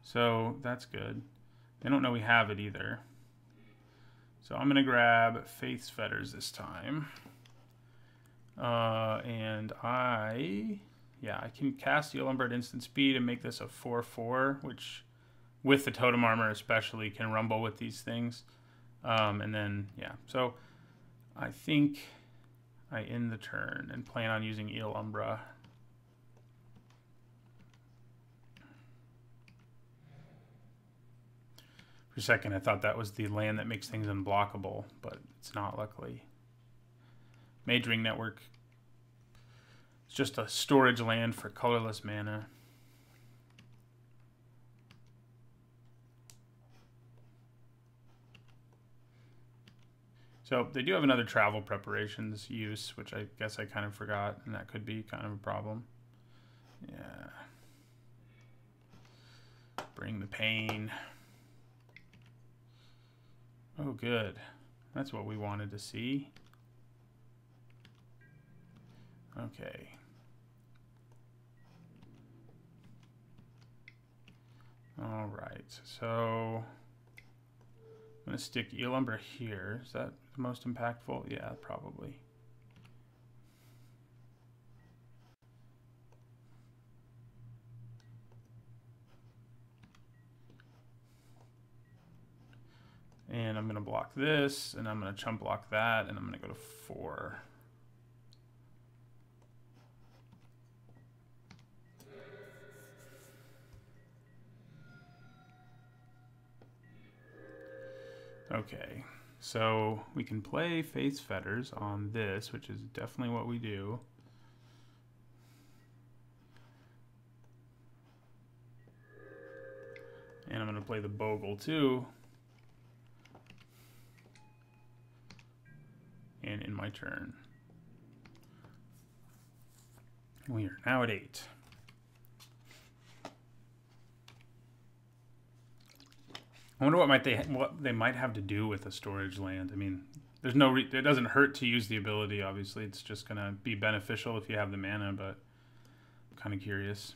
So that's good. They don't know we have it either. So I'm going to grab Faith's Fetters this time. And I can cast Eel Umbra at instant speed and make this a 4/4, which, with the Totem Armor especially, can rumble with these things. And then, yeah. So I think I end the turn and plan on using Eel Umbra. For a second, I thought that was the land that makes things unblockable, but it's not, luckily. Mage Ring Network. It's just a storage land for colorless mana. So they do have another travel preparations use, which I guess I kind of forgot, and that could be kind of a problem. Yeah. Bring the pain. Oh, good. That's what we wanted to see. Okay. All right. So I'm going to stick Eel Umbra here. Is that the most impactful? Yeah, probably. And I'm going to block this, and I'm going to chump block that, and I'm going to go to 4. Okay, so we can play Faith's Fetters on this, which is definitely what we do. And I'm going to play the Bogle too. And in my turn. We are now at 8. I wonder what they might have to do with a storage land. I mean, there's no it doesn't hurt to use the ability. Obviously, it's just gonna be beneficial if you have the mana. But I'm kind of curious.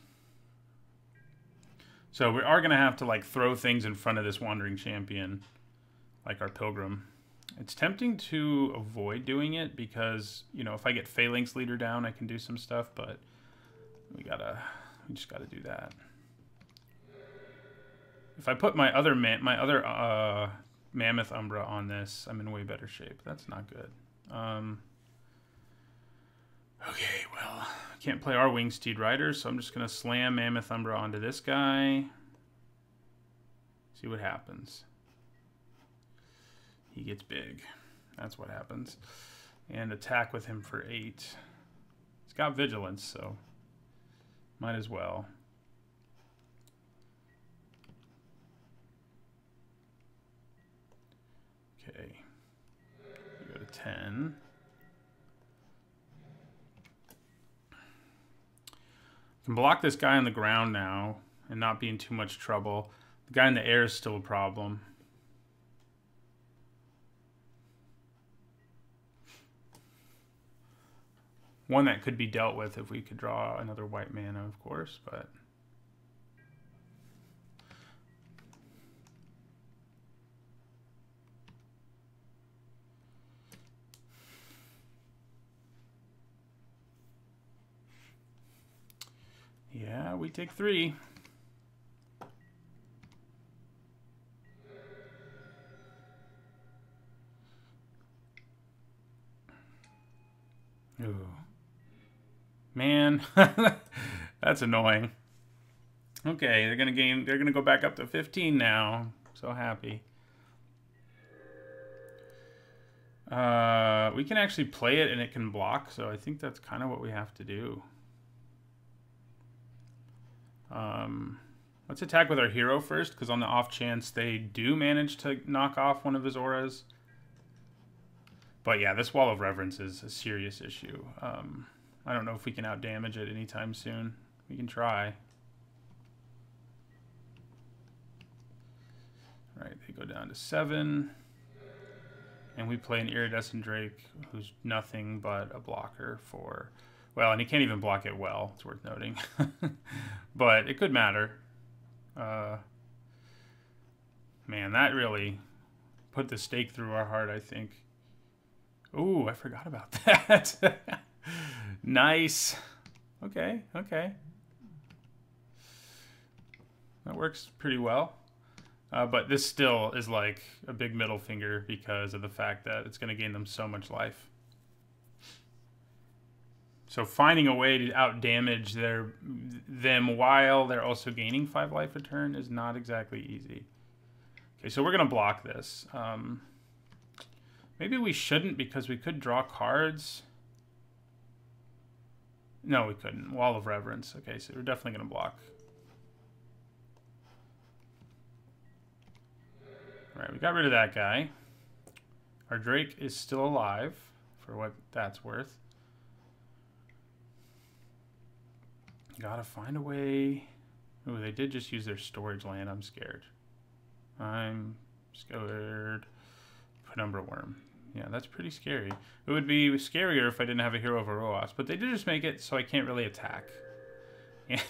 So we are gonna have to like throw things in front of this Wandering Champion, like our Pilgrim. It's tempting to avoid doing it because, you know, if I get Phalanx Leader down, I can do some stuff, but we just gotta do that. If I put my other Mammoth Umbra on this, I'm in way better shape. That's not good. Okay, well, I can't play our Wingsteed Rider, so I'm just gonna slam Mammoth Umbra onto this guy. See what happens. He gets big. That's what happens. And attack with him for 8. He's got Vigilance, so might as well. Okay. We go to 10. Can block this guy on the ground now and not be in too much trouble. The guy in the air is still a problem. One that could be dealt with if we could draw another white mana, of course, but... yeah, we take 3. Ooh. Man, that's annoying. Okay, they're gonna go back up to 15 now. So happy. We can actually play it and it can block, so I think that's kind of what we have to do. Let's attack with our hero first, because on the off chance they do manage to knock off one of his auras. But yeah, this Wall of Reverence is a serious issue. I don't know if we can outdamage it anytime soon. We can try. All right, they go down to 7. And we play an Iridescent Drake, who's nothing but a blocker for... Well, and he can't even block it well, it's worth noting. But it could matter. Man, that really put the stake through our heart, I think. Ooh, I forgot about that. Nice. Okay, okay. That works pretty well. But this still is like a big middle finger because of the fact that it's going to gain them so much life. So finding a way to out-damage them while they're also gaining 5 life a turn is not exactly easy. Okay, so we're going to block this. Maybe we shouldn't because we could draw cards. No, we couldn't. Wall of Reverence. Okay, so we're definitely going to block. All right, we got rid of that guy. Our Drake is still alive, for what that's worth. Gotta find a way. Oh, they did just use their storage land. I'm scared. I'm scared. Penumbra Worm. Yeah, that's pretty scary. It would be scarier if I didn't have a Hero of Aroas, but they did just make it so I can't really attack. And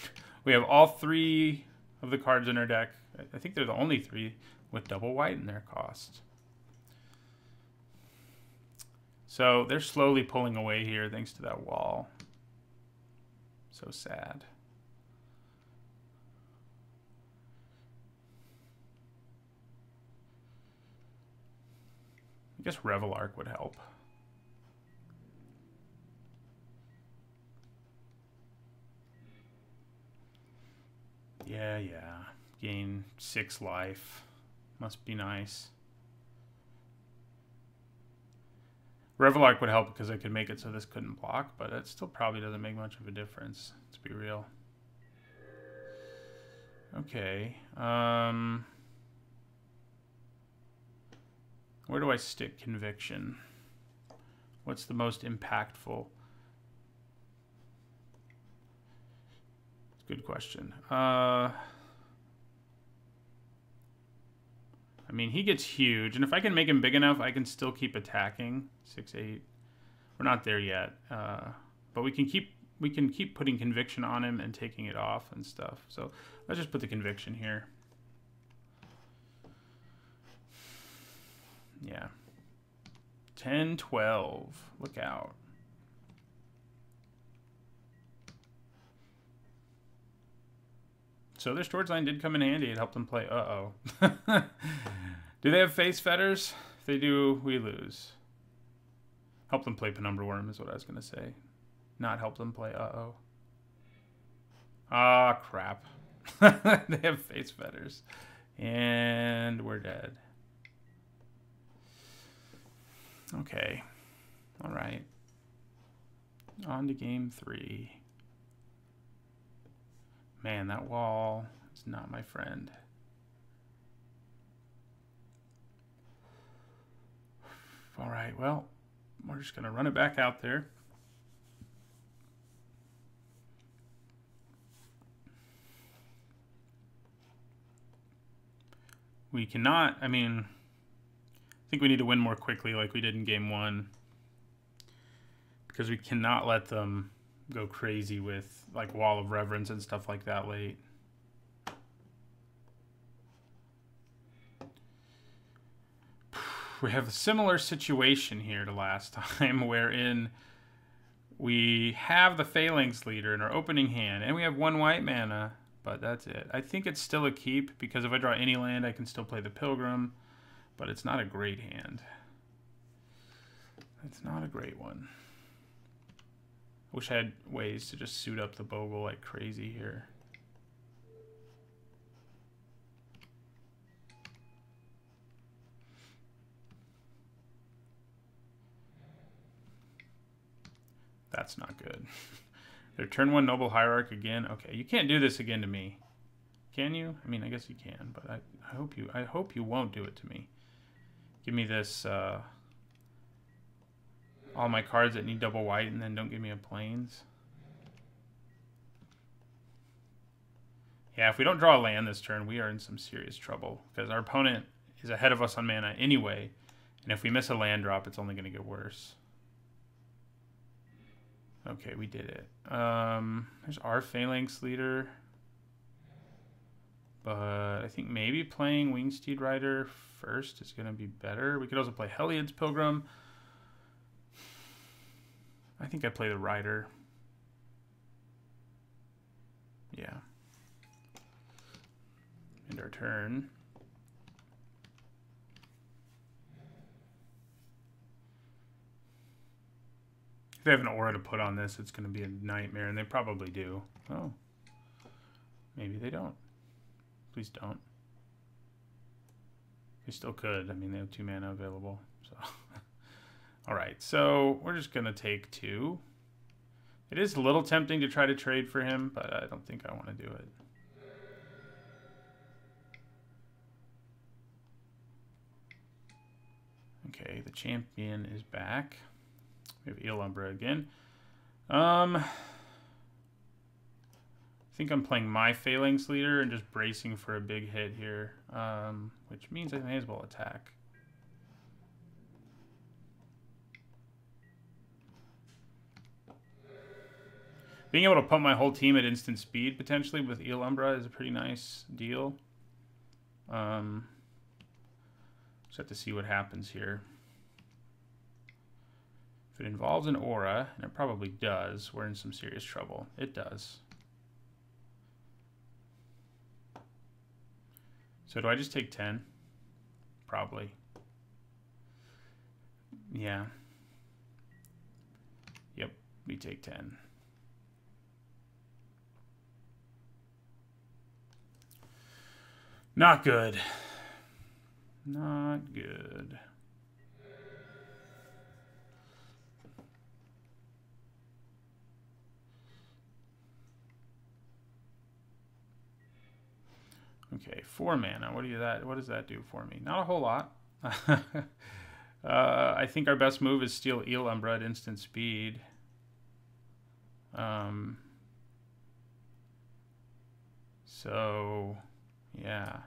we have all 3 of the cards in our deck. I think they're the only 3 with double white in their cost. So they're slowly pulling away here thanks to that wall. So sad. I guess Revel Arc would help. Yeah. Gain 6 life. Must be nice. Revel Arc would help because I could make it so this couldn't block, but it still probably doesn't make much of a difference. Let's be real. Okay. Where do I stick Conviction? What's the most impactful? Good question. I mean, he gets huge, and if I can make him big enough, I can still keep attacking. 6-8. We're not there yet, but we can keep putting Conviction on him and taking it off and stuff. So let's just put the Conviction here. Yeah. 10-12. Look out. So their storage line did come in handy. It helped them play. Uh-oh. Do they have face fetters? If they do, we lose. Help them play Penumbra Worm is what I was going to say. Not help them play uh-oh. Ah, crap. They have face fetters. And we're dead. Okay. All right. On to game 3. Man, that wall is not my friend. All right, well, we're just going to run it back out there. We cannot, I mean, I think we need to win more quickly like we did in game 1. Because we cannot let them go crazy with like Wall of Reverence and stuff like that late. We have a similar situation here to last time wherein we have the Phalanx Leader in our opening hand and we have 1 white mana, but that's it. I think it's still a keep because if I draw any land I can still play the Pilgrim, but it's not a great hand. It's not a great one. Wish I had ways to just suit up the Bogle like crazy here. That's not good. Their turn 1 Noble Hierarch again. Okay, you can't do this again to me. Can you? I mean, I guess you can, but I hope you won't do it to me. Give me this all my cards that need double white and then don't give me a plains. Yeah, if we don't draw a land this turn, we are in some serious trouble because our opponent is ahead of us on mana anyway, and if we miss a land drop, it's only going to get worse. Okay, we did it. There's our Phalanx Leader, but I think maybe playing Wingsteed Rider first is going to be better. We could also play Heliod's Pilgrim. I think I play the Rider. Yeah. End our turn. they have an aura to put on this, it's going to be a nightmare, and they probably do. Oh. Maybe they don't. Please don't. They still could. I mean, they have 2 mana available. So, all right. So we're just gonna take 2. It is a little tempting to try to trade for him, but I don't think I want to do it. Okay, the champion is back. We have Eel Umbra again. I think I'm playing my Phalanx Leader and just bracing for a big hit here, which means I may as well attack. Being able to put my whole team at instant speed, potentially, with Eel Umbra is a pretty nice deal. Just have to see what happens here. If it involves an aura, and it probably does, we're in some serious trouble. It does. So do I just take 10? Probably. Yeah. Yep, we take 10. Not good. Not good. Okay, 4 mana. What does that do for me? Not a whole lot. I think our best move is steal Eel Umbra at instant speed. So, yeah.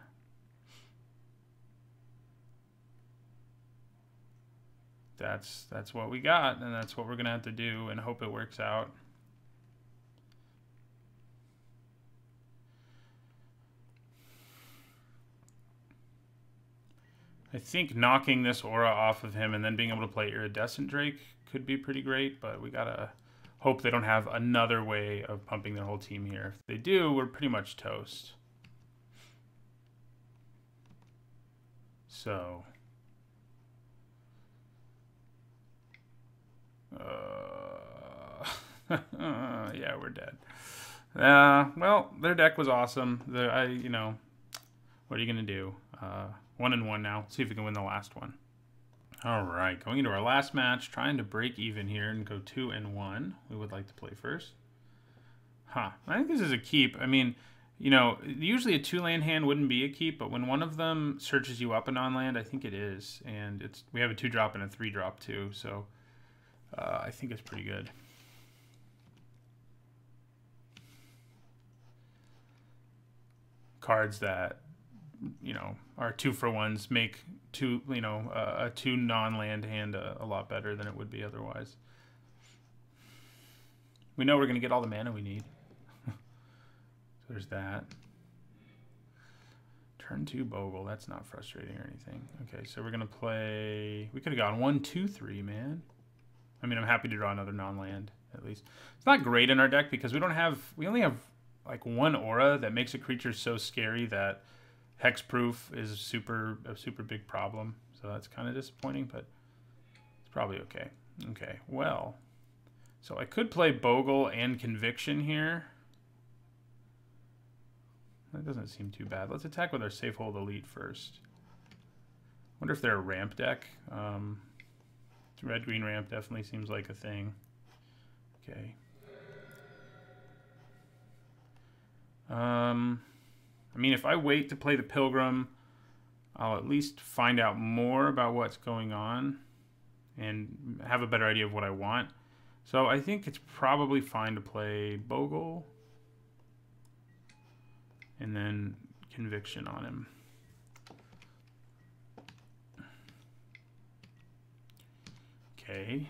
That's what we got, and that's what we're gonna have to do, and hope it works out. I think knocking this aura off of him and then being able to play Iridescent Drake could be pretty great, but we gotta hope they don't have another way of pumping their whole team here. If they do, we're pretty much toast. So... yeah, we're dead. Well, their deck was awesome. You know, what are you gonna do? 1-1 now. See if we can win the last one. All right, going into our last match, trying to break even here and go 2-1. We would like to play first. I think this is a keep. I mean, you know, usually a 2-land hand wouldn't be a keep, but when one of them searches you up a non-land, I think it is, and we have a 2-drop and a 3-drop too, so I think it's pretty good. Cards that, you know, are 2-for-1s make a 2 non-land hand a lot better than it would be otherwise. We know we're going to get all the mana we need. So there's that. Turn 2 Bogle. That's not frustrating or anything. Okay, so we're going to play... We could have gone 1, 2, 3, man. I mean, I'm happy to draw another non-land, at least. It's not great in our deck because we only have like 1 aura that makes a creature so scary that hexproof is a super big problem. So that's kind of disappointing, but it's probably okay. Okay, well, so I could play Bogle and Conviction here. That doesn't seem too bad. Let's attack with our Safehold Elite first. Wonder if they're a ramp deck. Red-green ramp definitely seems like a thing. Okay. I mean, if I wait to play the Pilgrim, I'll at least find out more about what's going on and have a better idea of what I want. So I think it's probably fine to play Bogle and then Conviction on him. Okay.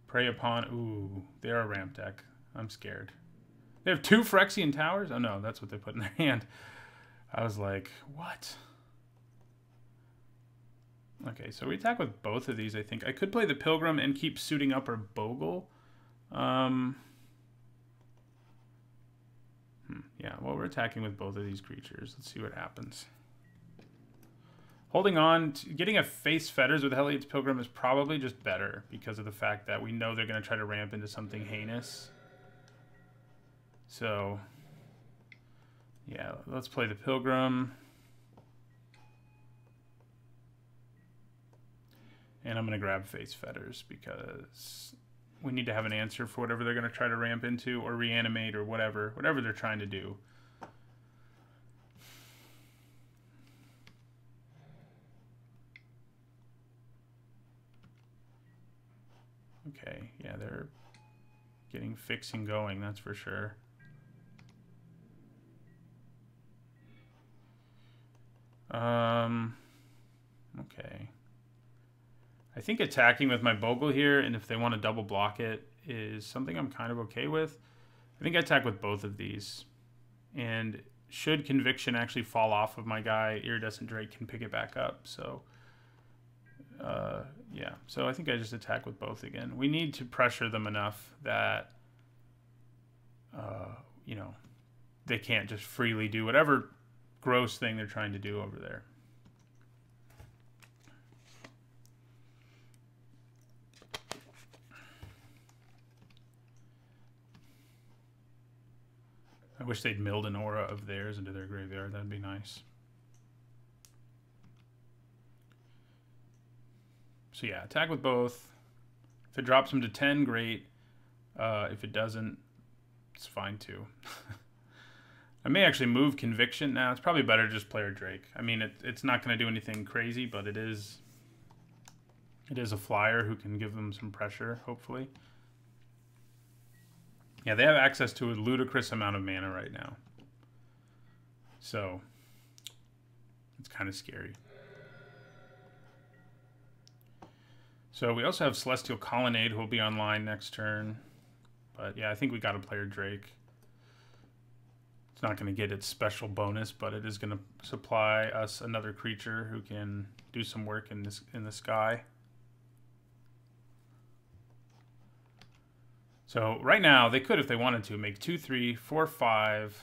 Prey Upon... Ooh, they're a ramp deck. I'm scared. They have 2 Phyrexian Towers? Oh no, that's what they put in their hand. I was like, what? Okay, so we attack with both of these, I think. I could play the Pilgrim and keep suiting up our Bogle. Yeah, well, we're attacking with both of these creatures. Let's see what happens. Holding on, getting a face Fetters with Helliot's Pilgrim is probably just better because of the fact that we know they're going to try to ramp into something heinous. So, yeah, let's play the Pilgrim. And I'm going to grab face Fetters because we need to have an answer for whatever they're going to try to ramp into or reanimate or whatever they're trying to do. Okay, yeah, they're getting fixing going, that's for sure. Okay. I think attacking with my Bogle here, and if they want to double block it, is something I'm kind of okay with. I think I attack with both of these. And should Conviction actually fall off of my guy, Iridescent Drake can pick it back up, so... yeah, so I think I just attack with both again. We need to pressure them enough that, you know, they can't just freely do whatever gross thing they're trying to do over there. I wish they'd milled an aura of theirs into their graveyard. That'd be nice. So yeah, attack with both. If it drops them to 10, great. If it doesn't, it's fine too. I may actually move Conviction now. It's probably better to just play our Drake. I mean, it's not going to do anything crazy, but it is a flyer who can give them some pressure, hopefully. Yeah, they have access to a ludicrous amount of mana right now. So, it's kind of scary. So we also have Celestial Colonnade, who will be online next turn. But yeah, I think we got to play our Drake. It's not going to get its special bonus, but it is going to supply us another creature who can do some work in the sky. So right now, they could, if they wanted to, make 2, 3, 4, 5,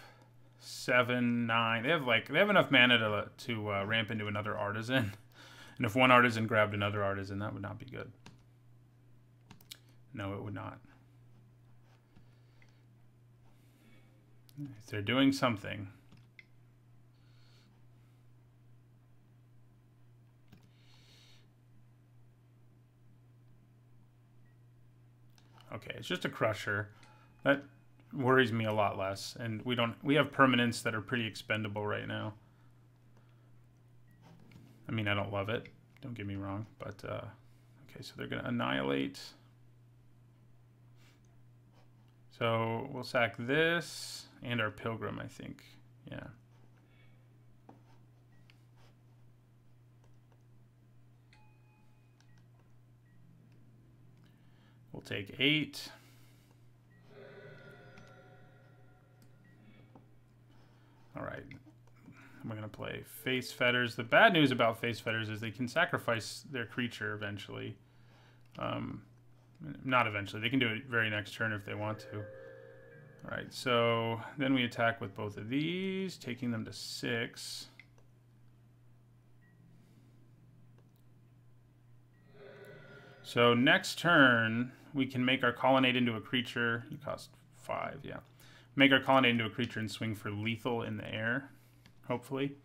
7, 9. They have enough mana to ramp into another Artisan. And if one Artisan grabbed another Artisan, that would not be good. No, it would not. If they're doing something. Okay, it's just a Crusher. That worries me a lot less. And we have permanents that are pretty expendable right now. I mean, I don't love it. Don't get me wrong. But, okay, so they're going to annihilate. So we'll sack this and our Pilgrim, I think. Yeah. We'll take 8. All right. We're going to play Face Fetters. The bad news about Face Fetters is they can sacrifice their creature eventually. Not eventually. They can do it very next turn if they want to. All right, so then we attack with both of these, taking them to 6. So next turn, we can make our Colonnade into a creature. You cost 5, yeah. Make our Colonnade into a creature and swing for lethal in the air. Hopefully.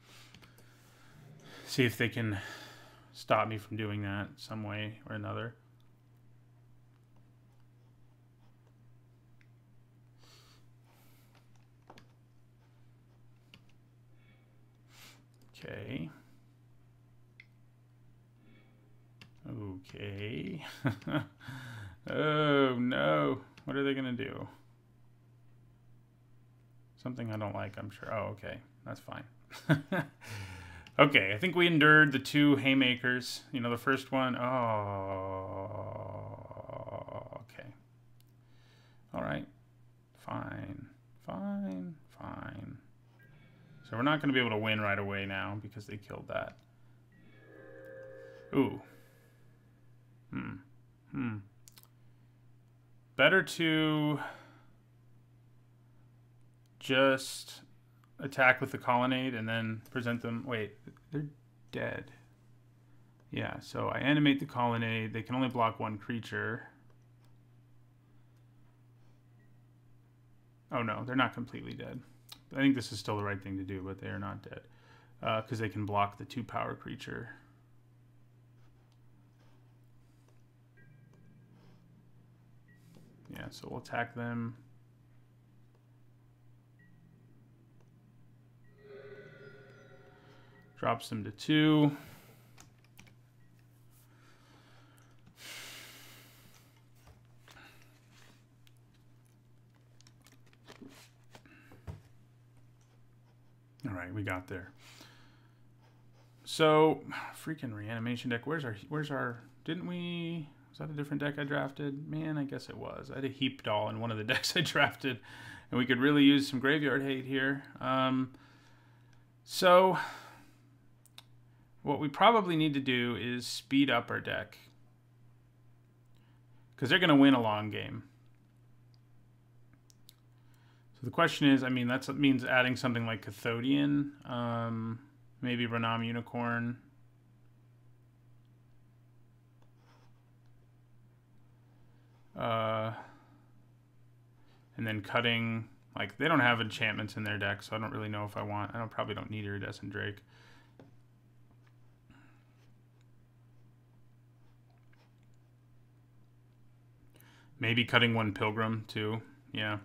See if they can stop me from doing that some way or another. Okay. Okay. Oh no. What are they going to do? Something I don't like, I'm sure. Oh, okay. That's fine. Okay, I think we endured the 2 haymakers. You know, the first one. Oh, okay. All right. Fine. Fine. Fine. So we're not going to be able to win right away now because they killed that. Ooh. Better to just attack with the Colonnade and then present them. Wait, they're dead. Yeah, so I animate the Colonnade. They can only block one creature. Oh no, they're not completely dead. I think this is still the right thing to do, but they are not dead. Because they can block the 2-power creature. Yeah, so we'll attack them. Drops them to 2. All right, we got there. So, freaking reanimation deck. Where's our? Didn't we? Was that a different deck I drafted? Man, I guess it was. I had a heap doll in one of the decks I drafted, and we could really use some graveyard hate here. So, what we probably need to do is speed up our deck, because they're going to win a long game. So the question is, I mean, that means adding something like Cathodian, maybe Renam Unicorn. And then cutting, like, they don't have enchantments in their deck, so I don't really know if I want, probably don't need Iridescent Drake. Maybe cutting one Pilgrim, too. Yeah.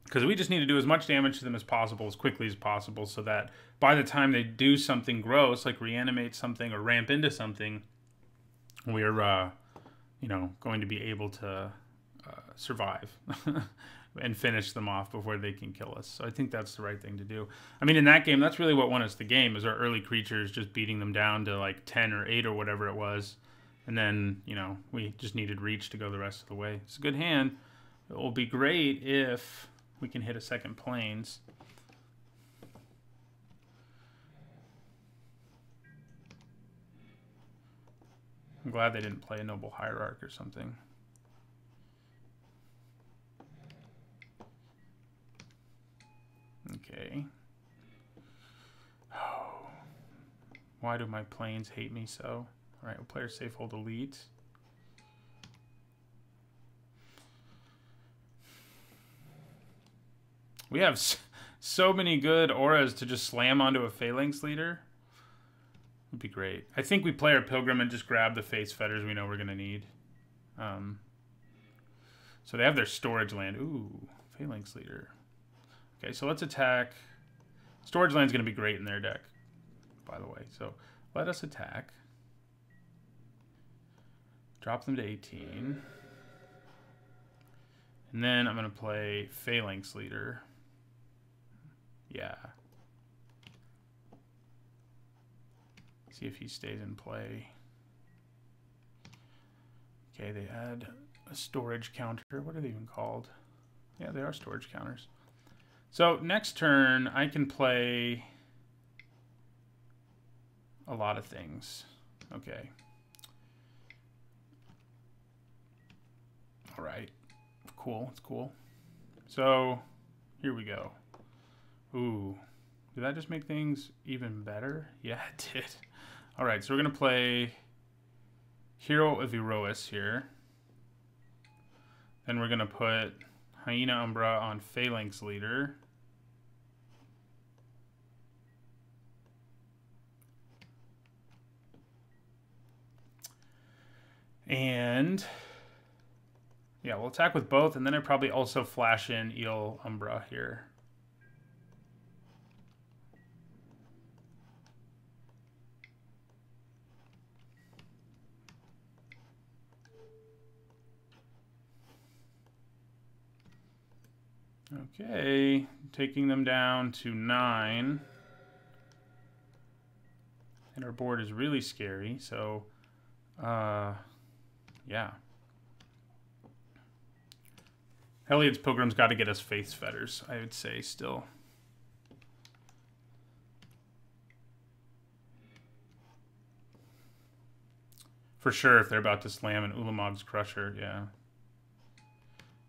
Because we just need to do as much damage to them as possible, as quickly as possible, so that by the time they do something gross, like reanimate something or ramp into something, we're, you know, going to be able to survive and finish them off before they can kill us. So I think that's the right thing to do. I mean, in that game, that's really what won us the game, is our early creatures just beating them down to like 10 or 8 or whatever it was. And then, you know, we just needed reach to go the rest of the way. It's a good hand. It will be great if we can hit a second plains. I'm glad they didn't play a Noble Hierarch or something. Okay. Oh. Why do my planes hate me so? All right, well, player safe, hold elite. We have so many good auras to just slam onto a Phalanx Leader. Would be great. I think we play our Pilgrim and just grab the Face Fetters we know we're going to need. So they have their storage land. Ooh, Phalanx Leader. Okay, so let's attack. Storage land's going to be great in their deck, by the way. So let us attack. Drop them to 18. And then I'm going to play Phalanx Leader. Yeah. See if he stays in play. Okay, they add a storage counter. What are they even called? Yeah, they are storage counters. So next turn, I can play a lot of things. Okay. All right. Cool. It's cool. So here we go. Ooh. Did that just make things even better? Yeah, it did. All right, so we're going to play Hero of Erois here. Then we're going to put Hyena Umbra on Phalanx Leader. And yeah, we'll attack with both, and then I probably also flash in Eel Umbra here. Okay, taking them down to 9. And our board is really scary, so yeah. Helliod's Pilgrim's got to get us Faith's Fetters, I would say, still. For sure, if they're about to slam an Ulamog's Crusher, yeah.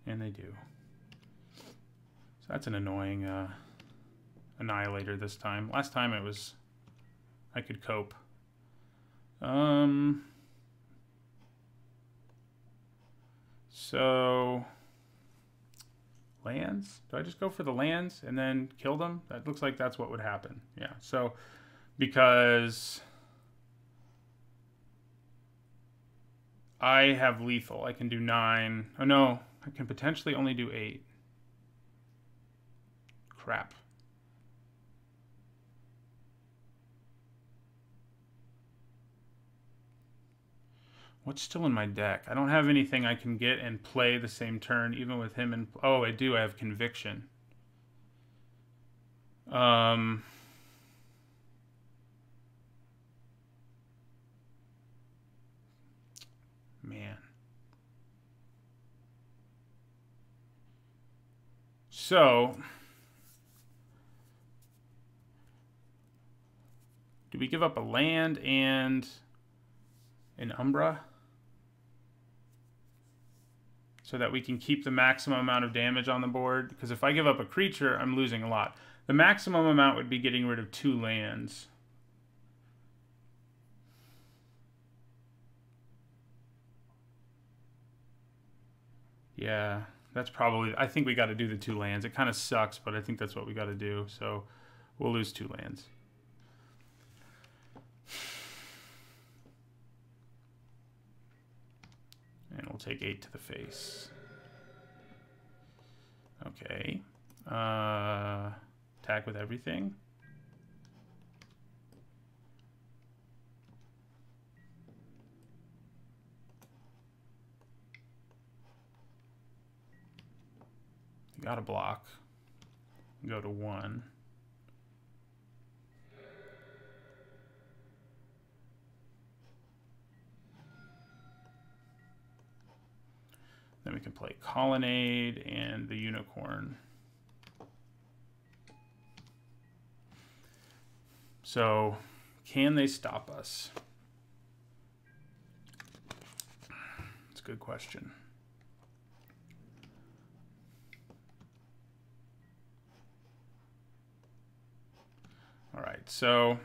And they do. So that's an annoying Annihilator this time. Last time it was... I could cope. So lands? Do I just go for the lands and then kill them? That looks like that's what would happen. Yeah. So because I have lethal, I can do 9. Oh no, I can potentially only do 8. Crap. What's still in my deck? I don't have anything I can get and play the same turn, even with him in... Oh, I do. I have Conviction. Man. So... do we give up a land and an Umbra? So that we can keep the maximum amount of damage on the board. Because if I give up a creature, I'm losing a lot. The maximum amount would be getting rid of 2 lands. Yeah, that's probably... I think we got to do the 2 lands. It kind of sucks, but I think that's what we got to do. So we'll lose 2 lands. And we'll take 8 to the face. Okay. Attack with everything. Got a block. Go to 1. Then we can play Colonnade and the Unicorn. So, can they stop us? That's a good question. All right, so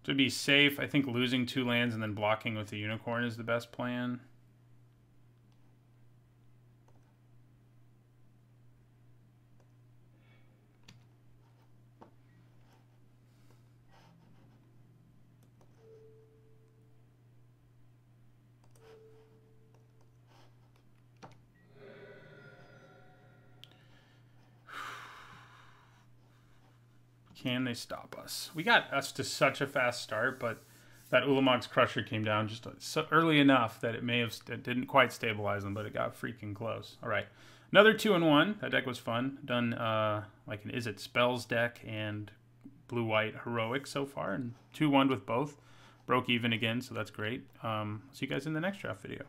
to be safe, I think losing 2 lands and then blocking with the Unicorn is the best plan. Can they stop us? We got us to such a fast start, but that Ulamog's Crusher came down just so early enough that it didn't quite stabilize them, but it got freaking close. All right, another 2-in-1. That deck was fun. Done like an Is It Spells deck and blue-white Heroic so far, and 2-1 with both. Broke even again, so that's great. See you guys in the next draft video.